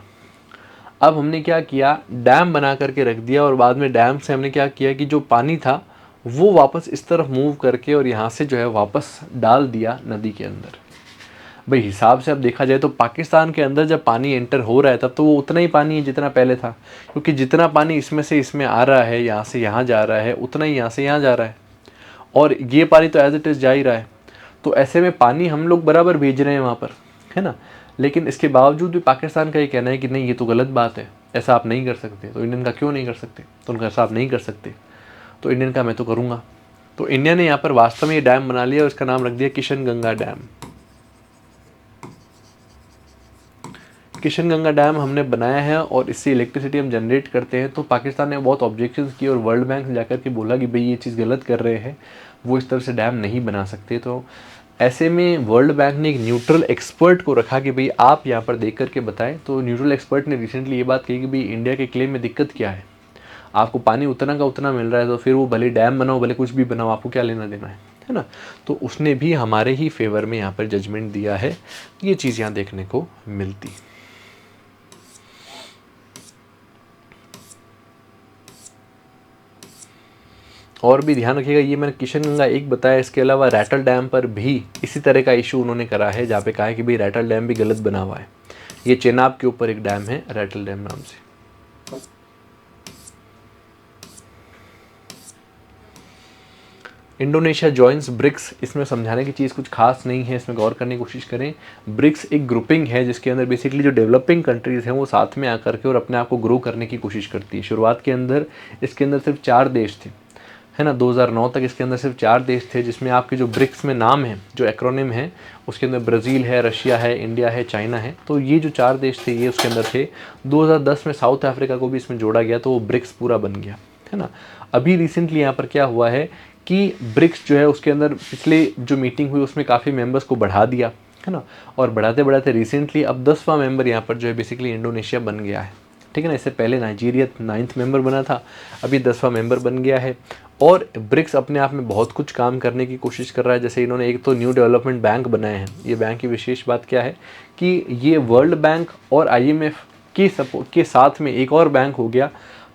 अब हमने क्या किया, डैम बना करके रख दिया, और बाद में डैम से हमने क्या किया कि जो पानी था वो वापस इस तरफ मूव करके और यहाँ से जो है वापस डाल दिया नदी के अंदर। भाई हिसाब से अब देखा जाए तो पाकिस्तान के अंदर जब पानी एंटर हो रहा है तब तो वो उतना ही पानी है जितना पहले था, क्योंकि जितना पानी इसमें से इसमें आ रहा है, यहाँ से यहाँ जा रहा है, उतना ही यहाँ से यहाँ जा रहा है, और ये पानी तो एज इट इज़ जा ही रहा है। तो ऐसे में पानी हम लोग बराबर भेज रहे हैं वहाँ पर, है ना। लेकिन इसके बावजूद भी पाकिस्तान का ये कहना है कि नहीं, ये तो गलत बात है, ऐसा आप नहीं कर सकते। तो इंडियन का क्यों नहीं कर सकते, तो उनका ऐसा आप नहीं कर सकते, तो इंडियन का मैं तो करूँगा। तो इंडिया ने यहाँ पर वास्तव में ये डैम बना लिया और इसका नाम रख दिया किशन गंगा डैम। किशन गंगा डैम हमने बनाया है और इससे इलेक्ट्रिसिटी हम जनरेट करते हैं। तो पाकिस्तान ने बहुत ऑब्जेक्शंस किए और वर्ल्ड बैंक जाकर के बोला कि भाई ये चीज़ गलत कर रहे हैं, वो इस तरह से डैम नहीं बना सकते। तो ऐसे में वर्ल्ड बैंक ने एक न्यूट्रल एक्सपर्ट को रखा कि भाई आप यहाँ पर देख करके बताएं। तो न्यूट्रल एक्सपर्ट ने रिसेंटली ये बात कही कि भाई इंडिया के क्लेम में दिक्कत क्या है, आपको पानी उतना का उतना मिल रहा है, तो फिर वो भले डैम बनाओ भले कुछ भी बनाओ, आपको क्या लेना देना है ना। तो उसने भी हमारे ही फेवर में यहाँ पर जजमेंट दिया है, ये चीज़ यहाँ देखने को मिलती। और भी ध्यान रखिएगा, ये मैंने किशन गंगा एक बताया, इसके अलावा रैटल डैम पर भी इसी तरह का इशू उन्होंने करा है, जहाँ पे कहा है कि भाई रैटल डैम भी गलत बना हुआ है। ये चेनाब के ऊपर एक डैम है रैटल डैम नाम से। इंडोनेशिया जॉइंस ब्रिक्स, इसमें समझाने की चीज़ कुछ खास नहीं है, इसमें गौर करने की कोशिश करें। ब्रिक्स एक ग्रुपिंग है जिसके अंदर बेसिकली जो डेवलपिंग कंट्रीज़ हैं वो साथ में आकर के और अपने आप को ग्रो करने की कोशिश करती है। शुरुआत के अंदर इसके अंदर सिर्फ 4 देश थे, है ना। 2009 तक इसके अंदर सिर्फ 4 देश थे, जिसमें आपके जो ब्रिक्स में नाम है, जो एक्रोनिम है, उसके अंदर ब्राज़ील है, रशिया है, इंडिया है, चाइना है। तो ये जो 4 देश थे ये उसके अंदर थे। 2010 में साउथ अफ्रीका को भी इसमें जोड़ा गया, तो वो ब्रिक्स पूरा बन गया, है ना। अभी रिसेंटली यहाँ पर क्या हुआ है कि ब्रिक्स जो है उसके अंदर पिछले जो मीटिंग हुई उसमें काफ़ी मेंबर्स को बढ़ा दिया, है ना। और बढ़ाते बढ़ाते रिसेंटली अब 10वां मेंबर यहाँ पर जो है बेसिकली इंडोनेशिया बन गया है, ठीक है ना। इससे पहले नाइजीरिया 9th मेंबर बना था, अभी 10वां मेंबर बन गया है। और ब्रिक्स अपने आप में बहुत कुछ काम करने की कोशिश कर रहा है। जैसे इन्होंने एक तो न्यू डेवलपमेंट बैंक बनाए हैं। ये बैंक की विशेष बात क्या है कि ये वर्ल्ड बैंक और IMF की सपोर्ट के साथ में एक और बैंक हो गया,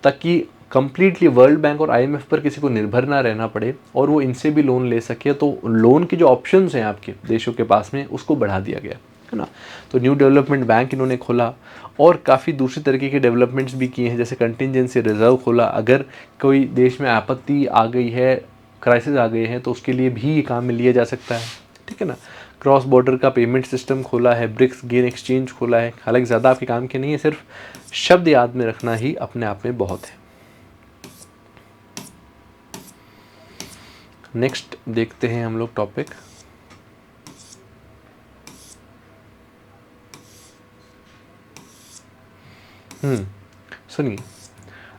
ताकि कंप्लीटली वर्ल्ड बैंक और IMF पर किसी को निर्भर ना रहना पड़े और वो इनसे भी लोन ले सके। तो लोन के जो ऑप्शंस हैं आपके देशों के पास में, उसको बढ़ा दिया गया, है ना। तो न्यू डेवलपमेंट बैंक इन्होंने खोला और काफ़ी दूसरी तरीके के डेवलपमेंट्स भी किए हैं, जैसे कंटिजेंसी रिजर्व खोला। अगर कोई देश में आपत्ति आ गई है, क्राइसिस आ गए हैं, तो उसके लिए भी ये काम में लिया जा सकता है, ठीक है ना। क्रॉस बॉर्डर का पेमेंट सिस्टम खोला है, ब्रिक्स गेन एक्सचेंज खोला है। हालांकि ज़्यादा आपके काम के नहीं है, सिर्फ शब्द याद में रखना ही अपने आप में बहुत है। नेक्स्ट देखते हैं हम लोग टॉपिक। सुनिए,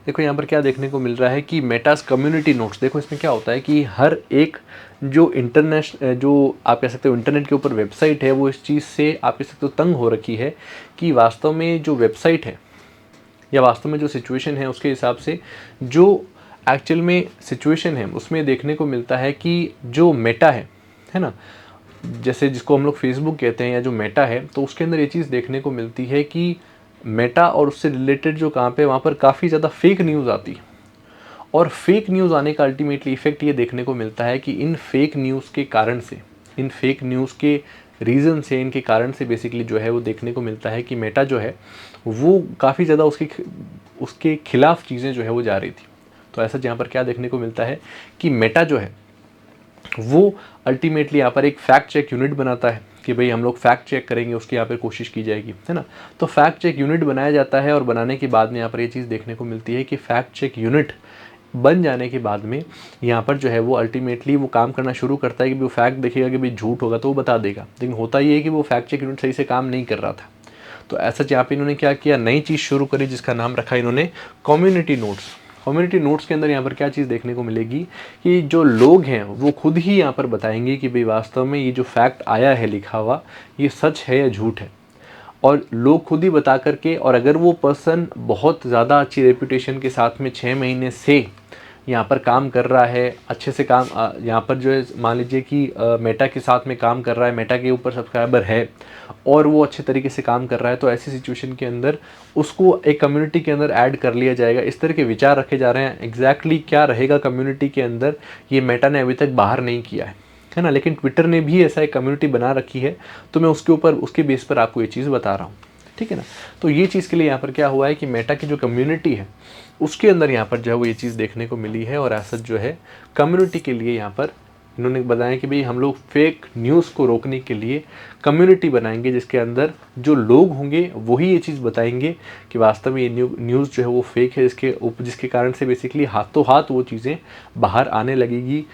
देखो यहाँ पर क्या देखने को मिल रहा है कि मेटास कम्युनिटी नोट्स, देखो इसमें क्या होता है कि हर एक जो जो आप कह सकते हो इंटरनेट के ऊपर वेबसाइट है, वो इस चीज़ से आप कह सकते हो तंग हो रखी है कि वास्तव में जो वेबसाइट है या वास्तव में जो सिचुएशन है उसके हिसाब से जो एक्चुअल में सिचुएशन है उसमें देखने को मिलता है कि जो मेटा है ना, जैसे जिसको हम लोग फेसबुक कहते हैं या जो मेटा है, तो उसके अंदर ये चीज़ देखने को मिलती है कि मेटा और उससे रिलेटेड जो काम पे वहाँ पर काफ़ी ज़्यादा फेक न्यूज़ आती है। और फेक न्यूज़ आने का अल्टीमेटली इफेक्ट ये देखने को मिलता है कि इन फेक न्यूज़ के कारण से, इन फेक न्यूज़ के रीज़न से, इनके कारण से बेसिकली जो है वो देखने को मिलता है कि मेटा जो है वो काफ़ी ज़्यादा उसके खिलाफ चीज़ें जो है वो जा रही थी। तो ऐसा यहाँ पर क्या देखने को मिलता है कि मेटा जो है वो अल्टीमेटली यहाँ पर एक फैक्ट चेक यूनिट बनाता है कि भाई हम लोग फैक्ट चेक करेंगे, उसकी यहाँ पर कोशिश की जाएगी, है ना। तो फैक्ट चेक यूनिट बनाया जाता है और बनाने के बाद में यहाँ पर ये चीज़ देखने को मिलती है कि फैक्ट चेक यूनिट बन जाने के बाद में यहाँ पर जो है वो अल्टीमेटली वो काम करना शुरू करता है कि वो फैक्ट देखेगा कि भाई झूठ होगा तो वो बता देगा। लेकिन होता ये है कि वो फैक्ट चेक यूनिट सही से काम नहीं कर रहा था। तो ऐसा यहाँ पे इन्होंने क्या किया, नई चीज़ शुरू करी जिसका नाम रखा इन्होंने कम्युनिटी नोट्स। कम्युनिटी नोट्स के अंदर यहाँ पर क्या चीज़ देखने को मिलेगी कि जो लोग हैं वो खुद ही यहाँ पर बताएंगे कि भाई वास्तव में ये जो फैक्ट आया है लिखा हुआ, ये सच है या झूठ है। और लोग खुद ही बता करके, और अगर वो पर्सन बहुत ज़्यादा अच्छी रेपुटेशन के साथ में 6 महीने से यहाँ पर काम कर रहा है, अच्छे से काम यहाँ पर जो है मान लीजिए कि मेटा के साथ में काम कर रहा है, मेटा के ऊपर सब्सक्राइबर है और वो अच्छे तरीके से काम कर रहा है, तो ऐसी सिचुएशन के अंदर उसको एक कम्युनिटी के अंदर ऐड कर लिया जाएगा। इस तरह के विचार रखे जा रहे हैं। एग्जैक्टली क्या रहेगा कम्युनिटी के अंदर, ये मेटा ने अभी तक बाहर नहीं किया है ना, लेकिन ट्विटर ने भी ऐसा एक कम्युनिटी बना रखी है। तो मैं उसके ऊपर, उसके बेस पर आपको ये चीज़ बता रहा हूँ, ठीक है ना। तो ये चीज़ के लिए यहाँ पर क्या हुआ है कि मेटा की जो कम्युनिटी है उसके अंदर यहाँ पर जो है वो ये चीज़ देखने को मिली है। और ऐसा जो है कम्युनिटी के लिए यहाँ पर इन्होंने बताया कि भाई हम लोग फेक न्यूज़ को रोकने के लिए कम्युनिटी बनाएंगे जिसके अंदर जो लोग होंगे वही ये चीज़ बताएंगे कि वास्तव में ये न्यूज़ जो है वो फेक है, जिसके कारण से बेसिकली हाथों हाथ वो चीज़ें बाहर आने लगेगी।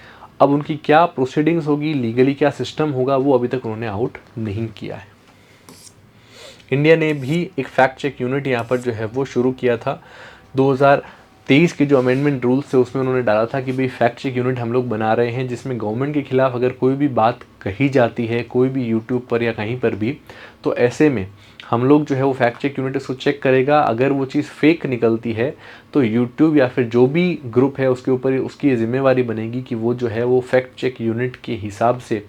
अब उनकी क्या प्रोसीडिंग्स होगी, लीगली क्या सिस्टम होगा, वो अभी तक उन्होंने आउट नहीं किया है। इंडिया ने भी एक फैक्ट चेक यूनिट यहाँ पर जो है वो शुरू किया था। 2023 के जो अमेंडमेंट रूल्स थे उसमें उन्होंने डाला था कि भाई फैक्ट चेक यूनिट हम लोग बना रहे हैं जिसमें गवर्नमेंट के खिलाफ अगर कोई भी बात कही जाती है कोई भी यूट्यूब पर या कहीं पर भी, तो ऐसे में हम लोग जो है वो फैक्ट चेक यूनिट उसको चेक करेगा। अगर वो चीज़ फेक निकलती है तो यूट्यूब या फिर जो भी ग्रुप है उसके ऊपर उसकी जिम्मेवारी बनेगी कि वो जो है वो फैक्ट चेक यूनिट के हिसाब से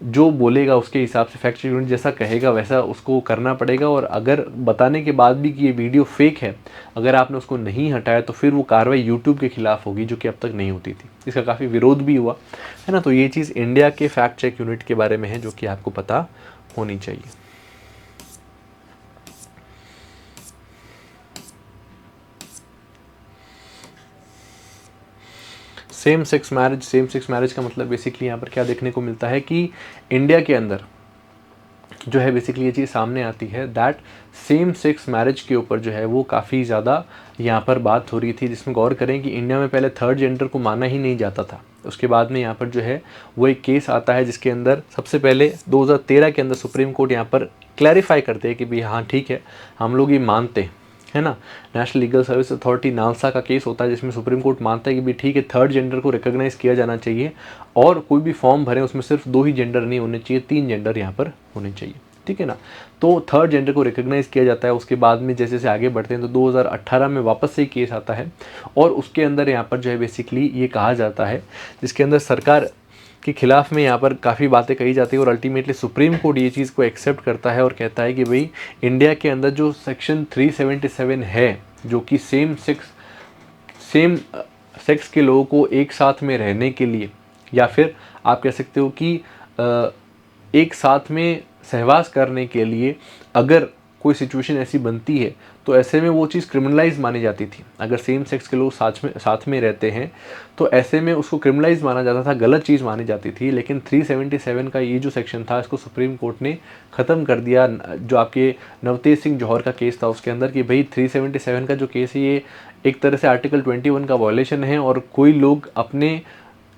जो बोलेगा उसके हिसाब से, फैक्ट चेक यूनिट जैसा कहेगा वैसा उसको करना पड़ेगा। और अगर बताने के बाद भी कि ये वीडियो फेक है, अगर आपने उसको नहीं हटाया तो फिर वो कार्रवाई यूट्यूब के खिलाफ होगी, जो कि अब तक नहीं होती थी। इसका काफ़ी विरोध भी हुआ है ना। तो ये चीज़ इंडिया के फैक्ट चेक यूनिट के बारे में है जो कि आपको पता होनी चाहिए। सेम सेक्स मैरिज का मतलब बेसिकली यहाँ पर क्या देखने को मिलता है कि इंडिया के अंदर जो है बेसिकली ये चीज़ सामने आती है दैट सेम सेक्स मैरिज के ऊपर जो है वो काफ़ी ज़्यादा यहाँ पर बात हो रही थी। जिसमें गौर करें कि इंडिया में पहले थर्ड जेंडर को माना ही नहीं जाता था। उसके बाद में यहाँ पर जो है वो एक केस आता है जिसके अंदर सबसे पहले 2013 के अंदर सुप्रीम कोर्ट यहाँ पर क्लैरिफाई करते हैं कि भाई हाँ ठीक है, हम लोग ये मानते हैं, है ना। National legal service authority NALSA का केस होता है जिसमें सुप्रीम कोर्ट मानता है कि भी ठीक है, थर्ड जेंडर को रिकॉग्नाइज किया जाना चाहिए और कोई भी फॉर्म भरें उसमें सिर्फ 2 ही जेंडर नहीं होने चाहिए, 3 जेंडर यहाँ पर होने चाहिए, ठीक है ना। तो थर्ड जेंडर को रिकॉग्नाइज किया जाता है। उसके बाद में जैसे जैसे आगे बढ़ते हैं तो 2018 में वापस से केस आता है और उसके अंदर यहाँ पर जो है बेसिकली ये कहा जाता है, जिसके अंदर सरकार के खिलाफ में यहाँ पर काफ़ी बातें कही जाती है और अल्टीमेटली सुप्रीम कोर्ट ये चीज़ को एक्सेप्ट करता है और कहता है कि भाई इंडिया के अंदर जो सेक्शन 377 है, जो कि सेम सेक्स के लोगों को एक साथ में रहने के लिए या फिर आप कह सकते हो कि एक साथ में सहवास करने के लिए अगर कोई सिचुएशन ऐसी बनती है तो ऐसे में वो चीज़ क्रिमिनलाइज मानी जाती थी। अगर सेम सेक्स के लोग साथ में रहते हैं तो ऐसे में उसको क्रिमिनलाइज माना जाता था, गलत चीज़ मानी जाती थी। लेकिन 377 का ये जो सेक्शन था इसको सुप्रीम कोर्ट ने ख़त्म कर दिया। जो आपके नवतेज सिंह जौहर का केस था उसके अंदर कि भाई 377 का जो केस है ये एक तरह से आर्टिकल 21 का वायलेशन है, और कोई लोग अपने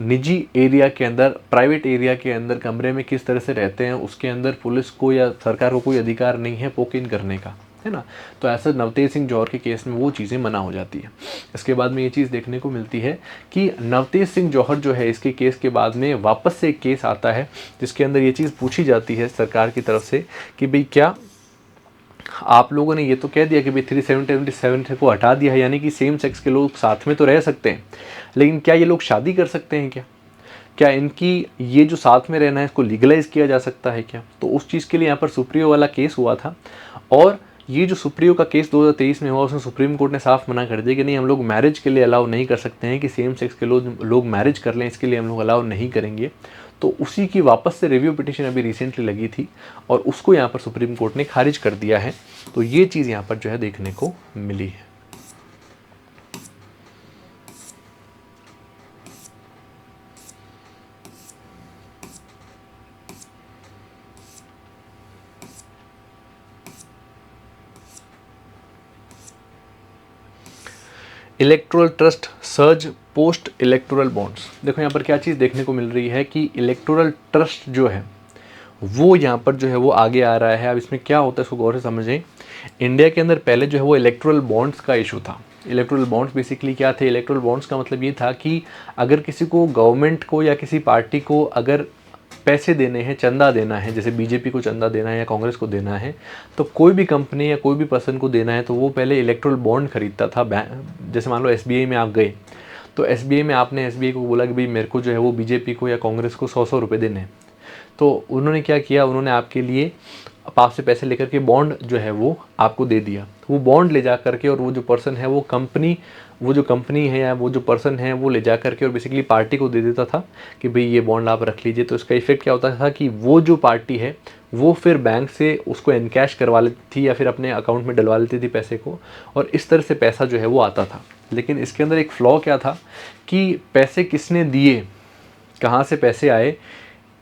निजी एरिया के अंदर, प्राइवेट एरिया के अंदर कमरे में किस तरह से रहते हैं उसके अंदर पुलिस को या सरकार को कोई अधिकार नहीं है पोक इन करने का, है ना। तो ऐसा नवतेज सिंह जौहर के केस में वो चीज़ें मना हो जाती है। इसके बाद में ये चीज़ देखने को मिलती है कि नवतेज सिंह जौहर जो है इसके केस के बाद में वापस से एक केस आता है जिसके अंदर ये चीज़ पूछी जाती है सरकार की तरफ से कि भाई क्या आप लोगों ने ये तो कह दिया कि भाई 377 को हटा दिया है, यानी कि सेम सेक्स के लोग साथ में तो रह सकते हैं, लेकिन क्या ये लोग शादी कर सकते हैं क्या? क्या इनकी ये जो साथ में रहना है इसको लीगलाइज किया जा सकता है क्या? तो उस चीज़ के लिए यहाँ पर सुप्रियो वाला केस हुआ था, और ये जो सुप्रियो का केस 2023 में हुआ उसमें सुप्रीम कोर्ट ने साफ मना कर दिया कि नहीं, हम लोग मैरिज के लिए अलाउ नहीं कर सकते हैं कि सेम सेक्स के लोग मैरिज कर लें, इसके लिए हम लोग अलाउ नहीं करेंगे। तो उसी की वापस से रिव्यू पिटिशन अभी रिसेंटली लगी थी और उसको यहाँ पर सुप्रीम कोर्ट ने खारिज कर दिया है। तो ये चीज़ यहाँ पर जो है देखने को मिली है। Electoral trust surge post electoral bonds. देखो यहाँ पर क्या चीज़ देखने को मिल रही है कि इलेक्टोरल ट्रस्ट जो है वो यहाँ पर जो है वो आगे आ रहा है। अब इसमें क्या होता है इसको गौर से समझें। इंडिया के अंदर पहले जो है वो इलेक्टोरल बॉन्ड्स का इशू था। इलेक्टोरल बॉन्ड्स बेसिकली क्या थे? इलेक्टोरल बॉन्ड्स का मतलब ये था कि अगर किसी को गवर्नमेंट को या किसी पार्टी को अगर पैसे देने हैं, चंदा देना है, जैसे बीजेपी को चंदा देना है या कांग्रेस को देना है, तो कोई भी कंपनी या कोई भी पर्सन को देना है तो वो पहले इलेक्टोरल बॉन्ड खरीदता था। जैसे मान लो एसबीआई में आप गए तो एसबीआई में आपने एसबीआई को बोला कि भाई मेरे को जो है वो बीजेपी को या कांग्रेस को 100 रुपये देने हैं। तो उन्होंने क्या किया, उन्होंने आपके लिए आपसे पैसे लेकर के बॉन्ड जो है वो आपको दे दिया। वो बॉन्ड ले जा करके और वो जो पर्सन है वो जो कंपनी है या वो जो पर्सन है वो ले जा करके और बेसिकली पार्टी को दे देता था कि भाई ये बॉन्ड आप रख लीजिए। तो इसका इफेक्ट क्या होता था कि वो जो पार्टी है वो फिर बैंक से उसको एनकैश करवा लेती थी या फिर अपने अकाउंट में डलवा लेती थी पैसे को, और इस तरह से पैसा जो है वो आता था। लेकिन इसके अंदर एक फ्लॉ क्या था कि पैसे किसने दिए, कहाँ से पैसे आए,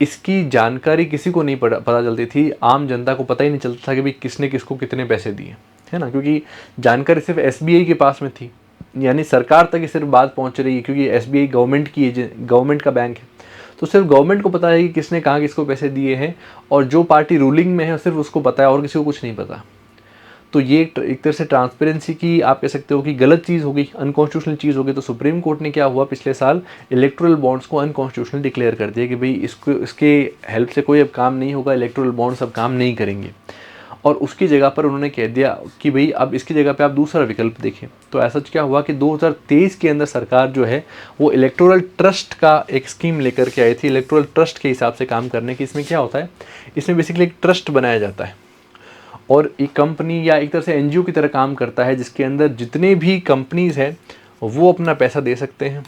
इसकी जानकारी किसी को नहीं पता चलती थी। आम जनता को पता ही नहीं चलता था कि भाई किसने किसको कितने पैसे दिए, है ना, क्योंकि जानकारी सिर्फ एसबीआई के पास में थी, यानी सरकार तक ही सिर्फ बात पहुंच रही है क्योंकि एसबीआई गवर्नमेंट का बैंक है। तो सिर्फ गवर्नमेंट को पता है कि किसने कहाँ किसको पैसे दिए हैं, और जो पार्टी रूलिंग में है सिर्फ उसको पता है और किसी को कुछ नहीं पता। तो ये एक तरह से ट्रांसपेरेंसी की आप कह सकते हो कि गलत चीज़ होगी, अनकॉन्स्टिट्यूशनल चीज़ होगी। तो सुप्रीम कोर्ट ने क्या हुआ पिछले साल इलेक्टोरल बॉन्ड्स को अनकॉन्स्टिट्यूशनल डिक्लेयर कर दिया कि भाई इसके हेल्प से कोई अब काम नहीं होगा, इलेक्टोरल बॉन्ड्स अब काम नहीं करेंगे। और उसकी जगह पर उन्होंने कह दिया कि भाई अब इसकी जगह पे आप दूसरा विकल्प देखें। तो ऐसा क्या हुआ कि 2023 के अंदर सरकार जो है वो इलेक्टोरल ट्रस्ट का एक स्कीम लेकर के आई थी, इलेक्टोरल ट्रस्ट के हिसाब से काम करने की। इसमें क्या होता है, इसमें बेसिकली एक ट्रस्ट बनाया जाता है और एक कंपनी या एक तरह से एनजीओ की तरह काम करता है, जिसके अंदर जितने भी कंपनीज हैं वो अपना पैसा दे सकते हैं।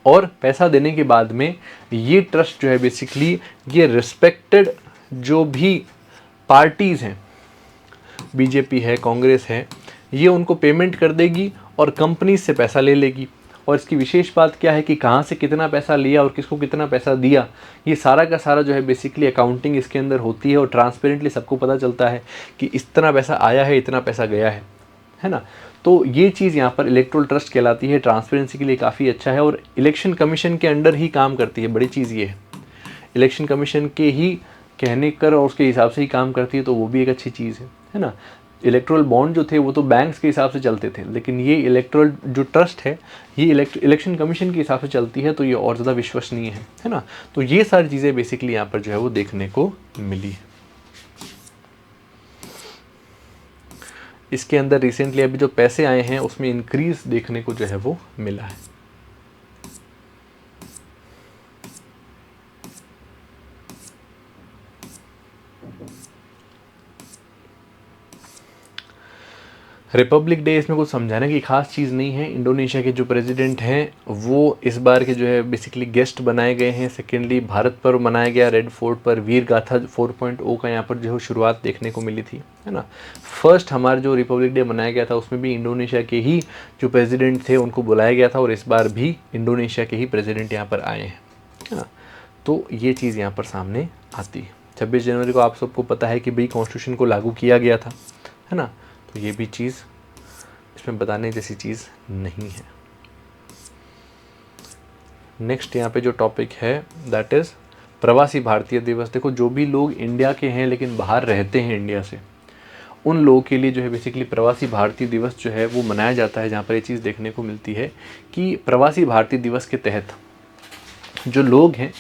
और पैसा देने के बाद में ये ट्रस्ट जो है बेसिकली ये रिस्पेक्टेड जो भी पार्टीज़ हैं, बीजेपी है, कांग्रेस है, ये उनको पेमेंट कर देगी और कंपनी से पैसा ले लेगी। और इसकी विशेष बात क्या है कि कहाँ से कितना पैसा लिया और किसको कितना पैसा दिया, ये सारा का सारा जो है बेसिकली अकाउंटिंग इसके अंदर होती है और ट्रांसपेरेंटली सबको पता चलता है कि इतना पैसा आया है, इतना पैसा गया है ना। तो ये चीज़ यहाँ पर इलेक्टोरल ट्रस्ट कहलाती है, ट्रांसपेरेंसी के लिए काफ़ी अच्छा है और इलेक्शन कमीशन के अंडर ही काम करती है। बड़ी चीज़ ये है, इलेक्शन कमीशन के ही कहने कर और उसके हिसाब से ही काम करती है, तो वो भी एक अच्छी चीज़ है ना। इलेक्टोरल बॉन्ड जो थे वो तो बैंक्स के हिसाब से चलते थे, लेकिन ये इलेक्टोरल जो ट्रस्ट है ये इलेक्शन कमीशन के हिसाब से चलती है, तो ये और ज़्यादा विश्वसनीय है ना। तो ये सारी चीज़ें बेसिकली यहाँ पर जो है वो देखने को मिली है। इसके अंदर रिसेंटली अभी जो पैसे आए हैं उसमें इंक्रीज देखने को जो है वो मिला है। रिपब्लिक डे इसमें कुछ समझाने की खास चीज़ नहीं है। इंडोनेशिया के जो प्रेसिडेंट हैं वो इस बार के जो है बेसिकली गेस्ट बनाए गए हैं। सेकेंडली भारत पर्व मनाया गया रेड फोर्ट पर, वीर गाथा 4.0 का यहाँ पर जो है शुरुआत देखने को मिली थी, है ना। फर्स्ट हमारा जो रिपब्लिक डे मनाया गया था उसमें भी इंडोनेशिया के ही जो प्रेसिडेंट थे उनको बुलाया गया था, और इस बार भी इंडोनेशिया के ही प्रेसिडेंट यहाँ पर आए हैं, है ना। तो ये चीज़ यहाँ पर सामने आती है। 26 जनवरी को आप सबको पता है कि भाई कॉन्स्टिट्यूशन को लागू किया गया था, है ना। तो ये भी चीज़ इसमें बताने जैसी चीज़ नहीं है। नेक्स्ट यहाँ पे जो टॉपिक है दैट इज़ प्रवासी भारतीय दिवस। देखो जो भी लोग इंडिया के हैं लेकिन बाहर रहते हैं इंडिया से, उन लोगों के लिए जो है बेसिकली प्रवासी भारतीय दिवस जो है वो मनाया जाता है, जहाँ पर ये चीज़ देखने को मिलती है कि प्रवासी भारतीय दिवस के तहत जो लोग हैं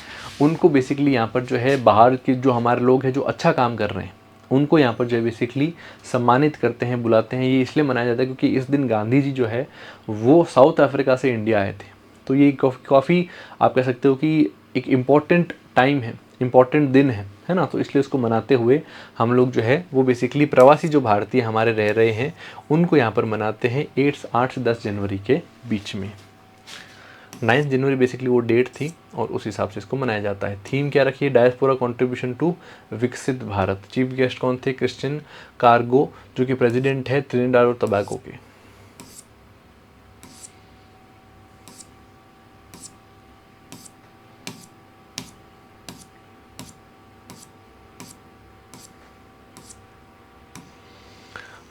उनको बेसिकली यहाँ पर जो है बाहर के जो हमारे लोग हैं जो अच्छा काम कर रहे हैं उनको यहाँ पर जो है बेसिकली सम्मानित करते हैं, बुलाते हैं। ये इसलिए मनाया जाता है क्योंकि इस दिन गांधी जी जो है वो साउथ अफ्रीका से इंडिया आए थे। तो ये काफ़ी आप कह सकते हो कि एक इम्पॉर्टेंट टाइम है, इम्पॉर्टेंट दिन है ना। तो इसलिए इसको मनाते हुए हम लोग जो है वो बेसिकली प्रवासी जो भारतीय हमारे रह रहे हैं उनको यहाँ पर मनाते हैं 8 से 10 जनवरी के बीच में। 9 जनवरी बेसिकली वो डेट थी और उस हिसाब से इसको मनाया जाता है। थीम क्या रखी है? डायस्पोरा कंट्रीब्यूशन टू विकसित भारत। चीफ गेस्ट कौन थे? क्रिश्चियन कार्गो जो कि प्रेसिडेंट है त्रिनिडाद और टोबैगो के।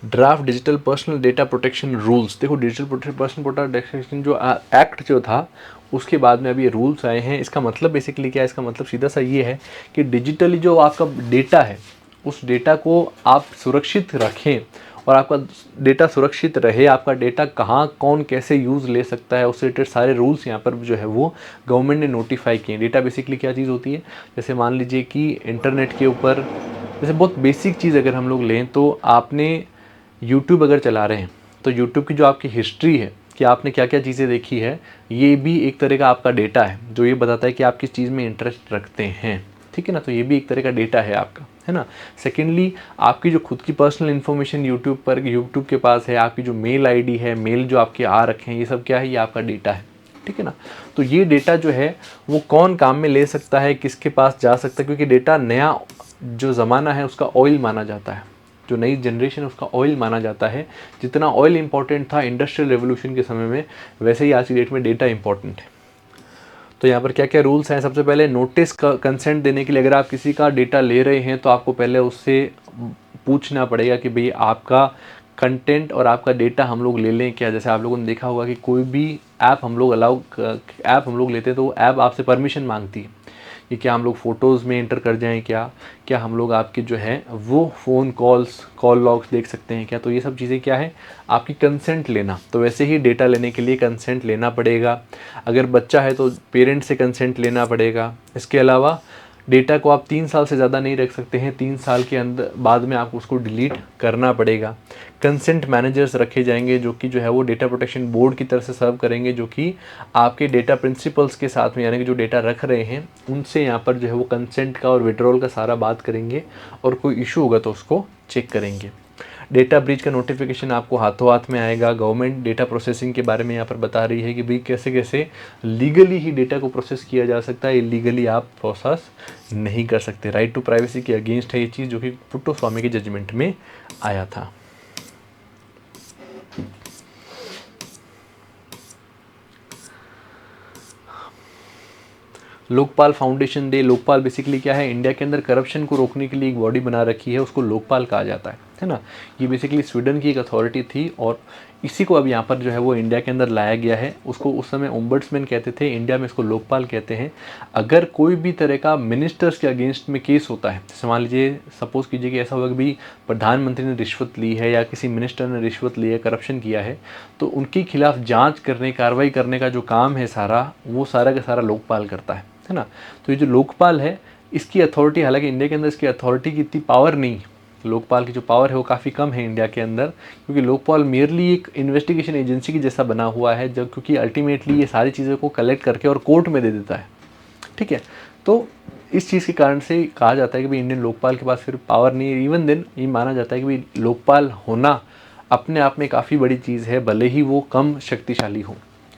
Draft digital personal data protection rules. देखो डिजिटल पर्सनल प्रोटेक्शन जो एक्ट जो था उसके बाद में अभी ये रूल्स आए हैं। इसका मतलब बेसिकली क्या है? इसका मतलब सीधा सा ये है कि डिजिटली जो आपका डेटा है उस डेटा को आप सुरक्षित रखें और आपका डेटा सुरक्षित रहे। आपका डेटा कहाँ कौन कैसे यूज़ ले सकता है उससे रिलेटेड सारे रूल्स यहाँ पर जो है वो गवर्नमेंट ने नोटिफाई किए। डेटा बेसिकली क्या चीज़ होती है? जैसे मान लीजिए कि इंटरनेट के ऊपर जैसे बहुत बेसिक चीज़ अगर हम लोग लें तो आपने यूट्यूब अगर चला रहे हैं तो यूट्यूब की जो आपकी हिस्ट्री है कि आपने क्या क्या चीज़ें देखी है, ये भी एक तरह का आपका डेटा है जो ये बताता है कि आप किस चीज़ में इंटरेस्ट रखते हैं, ठीक है ना। तो ये भी एक तरह का डेटा है आपका, है ना। सेकेंडली आपकी जो खुद की पर्सनल इन्फॉर्मेशन यूट्यूब के पास है, आपकी जो मेल आईडी है, मेल जो आपके आ रखे हैं, ये सब क्या है? ये आपका डेटा है, ठीक है ना। तो ये डेटा जो है वो कौन काम में ले सकता है, किसके पास जा सकता है, क्योंकि डेटा नया जो ज़माना है उसका ऑयल माना जाता है, जो नई जनरेशन है उसका ऑयल माना जाता है। जितना ऑयल इंपॉर्टेंट था इंडस्ट्रियल रेवोल्यूशन के समय में, वैसे ही आज की डेट में डेटा इंपॉर्टेंट है। तो यहाँ पर क्या क्या रूल्स हैं? सबसे पहले नोटिस का कंसेंट देने के लिए अगर आप किसी का डेटा ले रहे हैं तो आपको पहले उससे पूछना पड़ेगा कि भाई आपका कंटेंट और आपका डेटा हम लोग ले लें क्या। जैसे आप लोगों ने देखा होगा कि कोई भी ऐप हम लोग लेते हैं तो वो ऐप आपसे परमिशन मांगती है कि क्या हम लोग फ़ोटोज़ में एंटर कर जाएं, क्या हम लोग आपके जो है वो फ़ोन कॉल लॉग्स देख सकते हैं क्या। तो ये सब चीज़ें क्या है? आपकी कंसेंट लेना। तो वैसे ही डेटा लेने के लिए कंसेंट लेना पड़ेगा। अगर बच्चा है तो पेरेंट्स से कंसेंट लेना पड़ेगा। इसके अलावा डेटा को आप 3 साल से ज़्यादा नहीं रख सकते हैं, 3 साल के अंदर बाद में आपको उसको डिलीट करना पड़ेगा। कंसेंट मैनेजर्स रखे जाएंगे जो कि जो है वो डेटा प्रोटेक्शन बोर्ड की तरफ से सर्व करेंगे, जो कि आपके डेटा प्रिंसिपल्स के साथ में यानी कि जो डेटा रख रहे हैं उनसे यहाँ पर जो है वो कंसेंट का और विड्रॉल का सारा बात करेंगे और कोई इशू होगा तो उसको चेक करेंगे। डेटा ब्रीच का नोटिफिकेशन आपको हाथों हाथ में आएगा। गवर्नमेंट डेटा प्रोसेसिंग के बारे में यहाँ पर बता रही है कि भाई कैसे कैसे लीगली ही डेटा को प्रोसेस किया जा सकता है, इलीगली आप प्रोसेस नहीं कर सकते। राइट टू प्राइवेसी के अगेंस्ट है ये चीज़, जो कि पुट्टोस्वामी के जजमेंट में आया था। Lokpal foundation day. Lokpal basically क्या है? इंडिया के अंदर करप्शन को रोकने के लिए एक बॉडी बना रखी है, उसको लोकपाल कहा जाता है ना। ये बेसिकली स्वीडन की एक अथॉरिटी थी और इसी को अब यहाँ पर जो है वो इंडिया के अंदर लाया गया है। उसको उस समय ओम्बड्समैन कहते थे, इंडिया में इसको लोकपाल कहते हैं। अगर कोई भी तरह का मिनिस्टर्स के अगेंस्ट में केस होता है, जैसे मान लीजिए सपोज़ कीजिए कि ऐसा होगा कि भाई प्रधानमंत्री ने रिश्वत ली है या किसी मिनिस्टर ने रिश्वत ली है, करप्शन किया है, तो उनके खिलाफ जाँच करने, कार्रवाई करने का जो काम है सारा, वो सारा का सारा लोकपाल करता है ना। तो ये जो लोकपाल है इसकी अथॉरिटी, हालांकि इंडिया के अंदर इसकी अथॉरिटी की इतनी पावर नहीं, लोकपाल की जो पावर है वो काफ़ी कम है इंडिया के अंदर, क्योंकि लोकपाल मेयरली एक इन्वेस्टिगेशन एजेंसी की जैसा बना हुआ है, जब क्योंकि अल्टीमेटली ये सारी चीज़ों को कलेक्ट करके और कोर्ट में दे देता है, ठीक है। तो इस चीज़ के कारण से कहा जाता है कि भाई इंडियन लोकपाल के पास फिर पावर नहीं है। इवन देन ये माना जाता है कि भाई लोकपाल होना अपने आप में काफ़ी बड़ी चीज़ है, भले ही वो कम शक्तिशाली हो,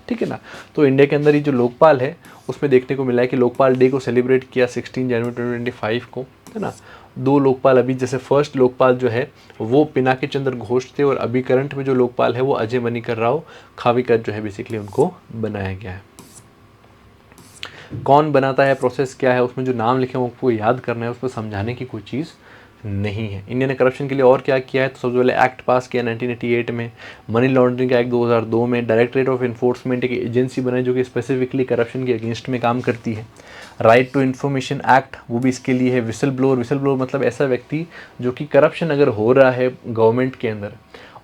ठीक है ना। तो इंडिया के अंदर ये जो लोकपाल है उसमें देखने को मिला है कि लोकपाल डे को सेलिब्रेट किया 16 जनवरी 2025 को, है ना। 2 लोकपाल अभी, जैसे फर्स्ट लोकपाल जो है वो पिनाकी चंद्र घोष थे, और अभी करंट में जो लोकपाल है वो अजय मणिकर राव खाविकर जो है बेसिकली उनको बनाया गया है। कौन बनाता है, प्रोसेस क्या है, उसमें जो नाम लिखे हैं वो आपको याद करना है, उसको समझाने की कोई चीज़ नहीं है। इंडिया ने करप्शन के लिए और क्या किया है, तो सबसे पहले एक्ट पास किया 1988 में, मनी लॉन्ड्रिंग का एक्ट 2002 में, डायरेक्टरेट ऑफ इन्फोर्समेंट एक एजेंसी बनाई जो कि स्पेसिफिकली करप्शन के अगेंस्ट में काम करती है। राइट टू इन्फॉर्मेशन एक्ट वो भी इसके लिए है। विसल ब्लोअर मतलब ऐसा व्यक्ति जो कि करप्शन अगर हो रहा है गवर्नमेंट के अंदर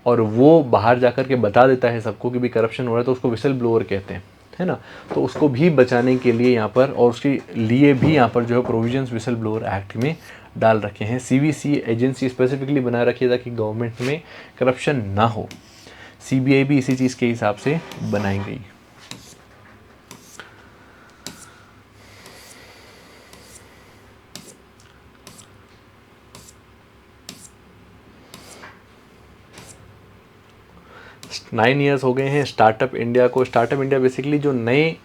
और वो बाहर जाकर के बता देता है सबको कि भी करप्शन हो रहा है, तो उसको विसल ब्लोअर कहते हैं, है ना। तो उसको भी बचाने के लिए यहाँ पर, और उसके लिए भी यहाँ पर जो है प्रोविजंस विसल ब्लोअर एक्ट में डाल रखे हैं। सीवीसी एजेंसी स्पेसिफिकली बना रखी है ताकि गवर्नमेंट में करप्शन ना हो। सीबीआई भी इसी चीज़ के हिसाब से बनाई गई। नाइन ईयर्स हो गए हैं स्टार्टअप इंडिया को। स्टार्टअप इंडिया बेसिकली जो नए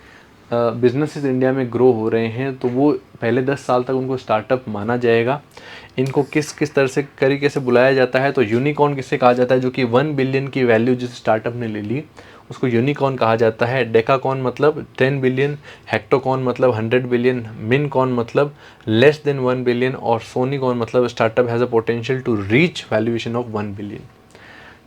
बिजनेसेस इंडिया में ग्रो हो रहे हैं, तो वो पहले 10 साल तक उनको स्टार्टअप माना जाएगा। इनको किस किस तरह से तरीके से बुलाया जाता है, तो यूनिकॉर्न किसे कहा जाता है, जो कि 1 बिलियन की वैल्यू जिस स्टार्टअप ने ले ली उसको यूनिकॉर्न कहा जाता है। डेकाकॉन मतलब 10 बिलियन, हेक्टोकॉन मतलब 100 बिलियन, मिनकॉन मतलब लेस देन 1 बिलियन, और सोनीकॉन मतलब startup has a potential to reach valuation of 1 billion.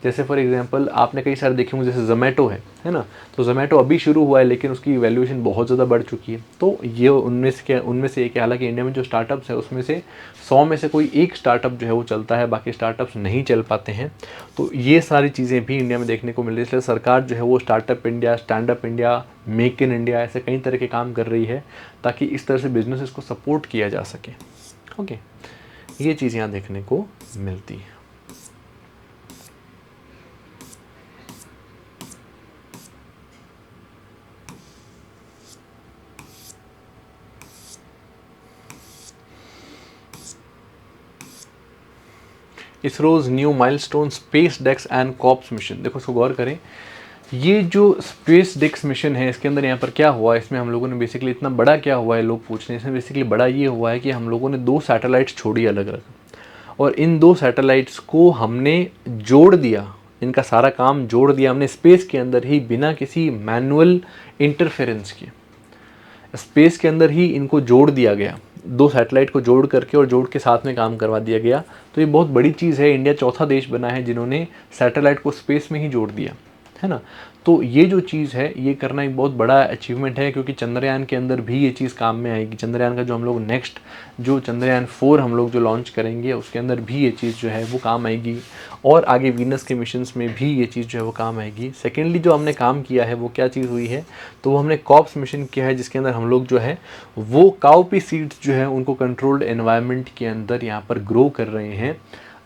जैसे फॉर एग्जांपल आपने कई सारे देखे होंगे, जैसे जोमेटो है ना। तो जोमेटो अभी शुरू हुआ है लेकिन उसकी वैल्यूएशन बहुत ज़्यादा बढ़ चुकी है। तो ये उनमें से एक है। हालांकि इंडिया में जो स्टार्टअप्स है उसमें से 100 में से कोई एक स्टार्टअप जो है वो चलता है, बाकी स्टार्टअप्स नहीं चल पाते हैं। तो ये सारी चीज़ें भी इंडिया में देखने को मिल रही है। इसलिए सरकार जो है वो startup India, stand up India, make in India ऐसे कई तरह के काम कर रही है ताकि इस तरह से बिजनेसेस को सपोर्ट किया जा सके। ओके, ये चीज़ यहाँ देखने को मिलती है। ISRO's new milestone SpaDeX and crops mission. देखो इसको गौर करें, ये जो स्पेस डेक्स मिशन है इसके अंदर यहाँ पर क्या हुआ है, इसमें हम लोगों ने बेसिकली इतना बड़ा क्या हुआ है लोग पूछ रहे हैं। इसमें बेसिकली बड़ा ये हुआ है कि हम लोगों ने 2 सैटेलाइट्स छोड़ी अलग अलग, और इन 2 सैटेलाइट्स को हमने जोड़ दिया, इनका सारा काम जोड़ दिया हमने स्पेस के अंदर ही बिना किसी मैनुअल इंटरफेरेंस के। स्पेस के अंदर ही इनको जोड़ दिया गया, 2 सैटेलाइट को जोड़ करके और जोड़ के साथ में काम करवा दिया गया। तो ये बहुत बड़ी चीज़ है। इंडिया चौथा देश बना है जिन्होंने सैटेलाइट को स्पेस में ही जोड़ दिया, है ना। तो ये जो चीज़ है ये करना एक बहुत बड़ा अचीवमेंट है, क्योंकि चंद्रयान के अंदर भी ये चीज़ काम में आएगी। चंद्रयान का जो हम लोग नेक्स्ट जो चंद्रयान 4 हम लोग जो लॉन्च करेंगे उसके अंदर भी ये चीज़ जो है वो काम आएगी, और आगे वीनस के मिशंस में भी ये चीज़ जो है वो काम आएगी। सेकेंडली जो हमने काम किया है वो क्या चीज़ हुई है, तो वो हमने कॉप्स मिशन किया है, जिसके अंदर हम लोग जो है वो काउपी सीड्स जो है उनको कंट्रोल्ड एनवायरनमेंट के अंदर यहाँ पर ग्रो कर रहे हैं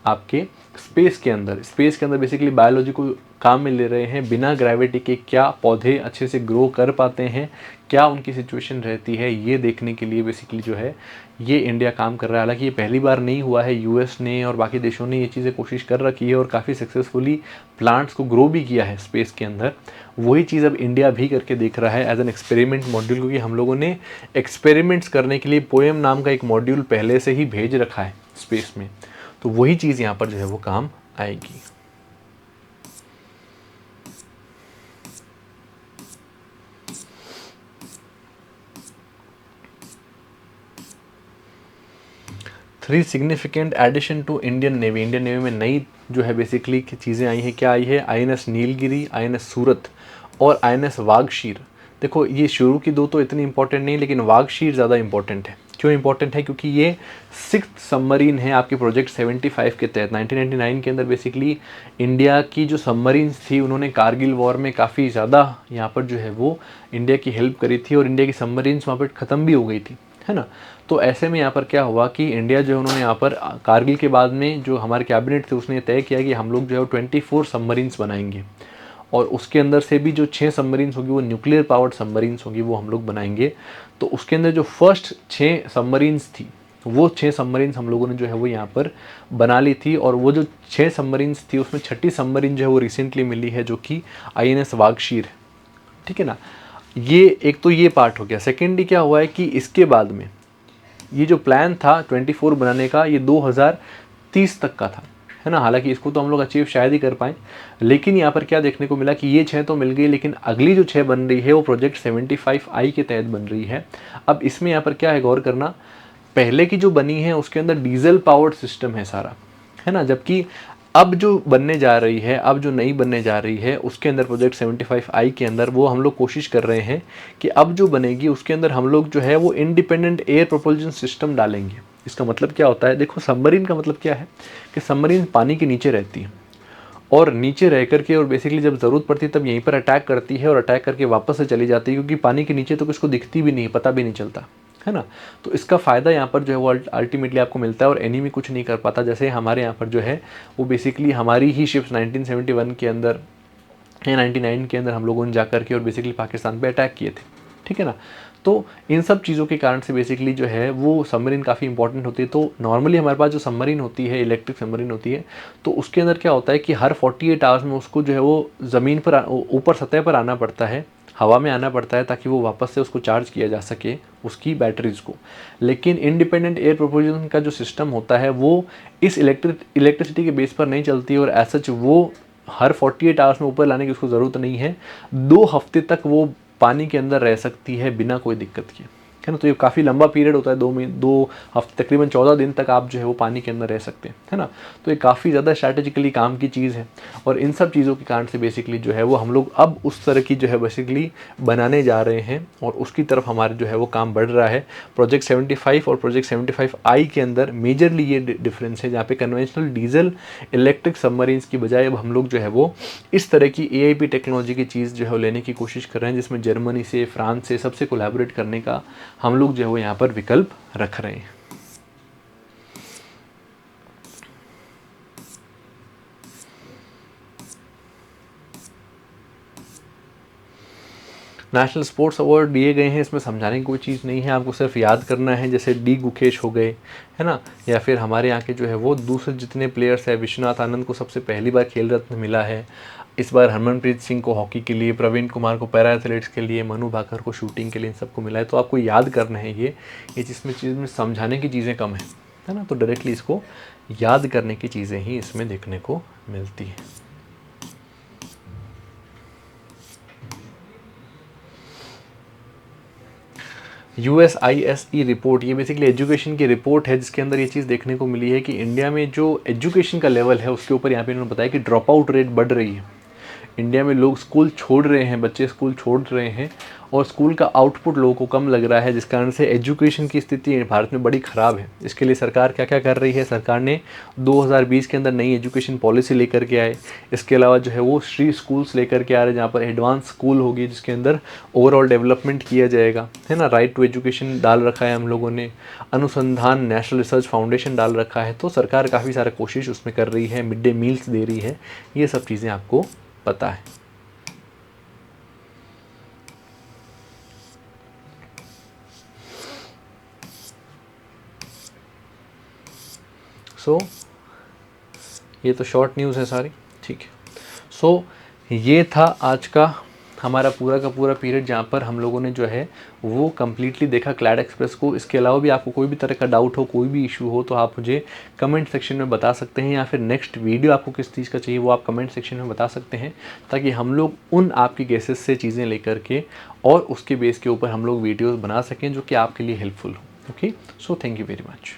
आपके स्पेस के अंदर। स्पेस के अंदर बेसिकली बायोलॉजी को काम में ले रहे हैं। बिना ग्रेविटी के क्या पौधे अच्छे से ग्रो कर पाते हैं, क्या उनकी सिचुएशन रहती है, ये देखने के लिए बेसिकली जो है ये इंडिया काम कर रहा है। हालांकि ये पहली बार नहीं हुआ है, यूएस ने और बाकी देशों ने ये चीज़ें कोशिश कर रखी है और काफ़ी सक्सेसफुली प्लांट्स को ग्रो भी किया है स्पेस के अंदर। वही चीज़ अब इंडिया भी करके देख रहा है एज एन एक्सपेरिमेंट मॉड्यूल, क्योंकि हम लोगों ने एक्सपेरिमेंट्स करने के लिए पोएम नाम का एक मॉड्यूल पहले से ही भेज रखा है स्पेस में। तो वही चीज़ यहाँ पर जो है वो काम आएगी। Three significant addition to Indian Navy. Indian Navy में नई जो है बेसिकली चीज़ें आई हैं। क्या आई है, INS नीलगिरी, INS सूरत और INS वागशीर। देखो ये शुरू की 2 तो इतनी इंपॉर्टेंट नहीं, लेकिन वागशीर ज़्यादा इंपॉर्टेंट है। क्यों इंपॉर्टेंट है, क्योंकि ये 6th सबमरीन है आपके प्रोजेक्ट 75 के तहत। 1999 के अंदर बेसिकली इंडिया की जो सबमरीन्स थी उन्होंने कारगिल वॉर में काफ़ी ज़्यादा यहाँ पर जो है वो इंडिया की हेल्प करी थी, और इंडिया की सबमरीन्स वहाँ पर ख़त्म भी हो गई थी, है ना। तो ऐसे में यहाँ पर क्या हुआ कि इंडिया जो है उन्होंने यहाँ पर कारगिल के बाद में जो हमारे कैबिनेट थे उसने तय किया कि हम लोग जो है 24 सबमरीन्स बनाएंगे, और उसके अंदर से भी जो 6 सबमरीन्स होगी वो न्यूक्लियर पावर्ड सबमरीन्स होगी, वो हम लोग बनाएंगे। तो उसके अंदर जो फर्स्ट 6 सबमरीन्स थी वो 6 सबमरीन्स हम लोगों ने जो है वो यहाँ पर बना ली थी। और वो जो 6 सबमरीन्स थी उसमें छठी सबमरीन जो है वो रिसेंटली मिली है, जो कि INS वागशीर है, ठीक है ना। ये एक तो ये पार्ट हो गया। सेकेंडली क्या हुआ है कि इसके बाद में ये जो प्लान था 24 बनाने का, ये 2030 तक का था, है ना। हालांकि इसको तो हम लोग अचीव शायद ही कर पाएँ, लेकिन यहाँ पर क्या देखने को मिला कि ये 6 तो मिल गई, लेकिन अगली जो 6 बन रही है वो प्रोजेक्ट 75I के तहत बन रही है। अब इसमें यहाँ पर क्या है, गौर करना, पहले की जो बनी है उसके अंदर डीजल पावर्ड सिस्टम है सारा, है ना। जबकि अब जो बनने जा रही है, अब जो नई बनने जा रही है, उसके अंदर प्रोजेक्ट 75I के अंदर वो हम लोग कोशिश कर रहे हैं कि अब जो बनेगी उसके अंदर हम लोग जो है वो इंडिपेंडेंट एयर प्रोपल्शन सिस्टम डालेंगे। इसका मतलब क्या होता है, देखो सबमरीन का मतलब क्या है कि सबमरीन पानी के नीचे रहती है और नीचे रह करके और बेसिकली जब ज़रूरत पड़ती है तब यहीं पर अटैक करती है और अटैक करके वापस से चली जाती है, क्योंकि पानी के नीचे तो किसको दिखती भी नहीं, पता भी नहीं चलता, है ना। तो इसका फ़ायदा यहाँ पर जो है वो अल्टीमेटली आपको मिलता है और एनिमी कुछ नहीं कर पाता। जैसे हमारे यहाँ पर जो है वो बेसिकली हमारी ही शिप्स 1971 के अंदर या 99 के अंदर हम लोगों ने जा कर के और बेसिकली पाकिस्तान पे अटैक किए थे, ठीक है ना। तो इन सब चीज़ों के कारण से बेसिकली जो है वो सबमरीन काफ़ी इंपॉर्टेंट होती है। तो नॉर्मली हमारे पास जो सबमरीन होती है, इलेक्ट्रिक सबमरीन होती है, तो उसके अंदर क्या होता है कि हर 48 आवर्स में उसको जो है वो ज़मीन पर ऊपर सतह पर आना पड़ता है, हवा में आना पड़ता है, ताकि वो वापस से उसको चार्ज किया जा सके उसकी बैटरीज़ को। लेकिन इंडिपेंडेंट एयर प्रोपल्शन का जो सिस्टम होता है वो इस इलेक्ट्रिसिटी के बेस पर नहीं चलती और एज सच वो हर 48 आवर्स में ऊपर लाने की उसको ज़रूरत नहीं है। 2 हफ्ते तक वो पानी के अंदर रह सकती है बिना कोई दिक्कत के, है ना। तो ये काफ़ी लंबा पीरियड होता है, 2 हफ्ते, तकरीबन 14 दिन तक आप जो है वो पानी के अंदर रह सकते हैं, है ना। तो ये काफ़ी ज़्यादा स्ट्रैटेजिकली काम की चीज़ है और इन सब चीज़ों के कारण से बेसिकली जो है वो हम लोग अब उस तरह की जो है बेसिकली बनाने जा रहे हैं और उसकी तरफ हमारे जो है वो काम बढ़ रहा है। प्रोजेक्ट 75 और प्रोजेक्ट 75I के अंदर मेजरली ये डिफरेंस है, जहाँ पे कन्वेंशनल डीजल इलेक्ट्रिक सबमरीन्स की बजाय अब हम लोग जो है वो इस तरह की AIP टेक्नोलॉजी की चीज़ जो है वो लेने की कोशिश कर रहे हैं, जिसमें जर्मनी से, फ्रांस से, सबसे कोलैबोरेट करने का हम लोग जो है वो यहाँ पर विकल्प रख रहे हैं। नेशनल स्पोर्ट्स अवार्ड दिए गए हैं, इसमें समझाने की कोई चीज़ नहीं है, आपको सिर्फ याद करना है। जैसे डी गुकेश हो गए, है ना, या फिर हमारे यहाँ के जो है वो दूसरे जितने प्लेयर्स हैं, विश्वनाथ आनंद को सबसे पहली बार खेल रत्न मिला है, इस बार हरमनप्रीत सिंह को हॉकी के लिए, प्रवीण कुमार को पैरा एथलेटिक्स के लिए, मनु भाकर को शूटिंग के लिए, इन सबको मिला है। तो आपको याद करना है ये चीज़ में समझाने की चीज़ें कम है ना। तो डायरेक्टली इसको याद करने की चीज़ें ही इसमें देखने को मिलती हैं। USISE रिपोर्ट, ये बेसिकली एजुकेशन की रिपोर्ट है, जिसके अंदर ये चीज़ देखने को मिली है कि इंडिया में जो एजुकेशन का लेवल है उसके ऊपर यहाँ पे इन्होंने बताया कि ड्रॉप आउट रेट बढ़ रही है। इंडिया में लोग स्कूल छोड़ रहे हैं, बच्चे स्कूल छोड़ रहे हैं और स्कूल का आउटपुट लोगों को कम लग रहा है, जिस कारण से एजुकेशन की स्थिति भारत में बड़ी ख़राब है। इसके लिए सरकार क्या क्या कर रही है, सरकार ने 2020 के अंदर नई एजुकेशन पॉलिसी लेकर के आए। इसके अलावा जो है वो श्री स्कूल्स लेकर के आ रहे हैं, जहाँ पर एडवांस स्कूल होगी, जिसके अंदर ओवरऑल डेवलपमेंट किया जाएगा, है ना। राइट टू एजुकेशन डाल रखा है हम लोगों ने, अनुसंधान नेशनल रिसर्च फाउंडेशन डाल रखा है। तो सरकार काफ़ी सारा कोशिश उसमें कर रही है, मिड डे मील्स दे रही है, ये सब चीज़ें आपको पता है। सो ये तो शॉर्ट न्यूज़ है सारी, ठीक है। सो ये था आज का हमारा पूरा का पूरा पीरियड, जहाँ पर हम लोगों ने जो है वो कम्प्लीटली देखा क्लैड एक्सप्रेस को। इसके अलावा भी आपको कोई भी तरह का डाउट हो, कोई भी इशू हो, तो आप मुझे कमेंट सेक्शन में बता सकते हैं, या फिर नेक्स्ट वीडियो आपको किस चीज़ का चाहिए वो आप कमेंट सेक्शन में बता सकते हैं, ताकि हम लोग उन आपकी गेसेस से चीज़ें लेकर के और उसके बेस के ऊपर हम लोग वीडियोज़ बना सकें जो कि आपके लिए हेल्पफुल हो। Okay, so thank you very much.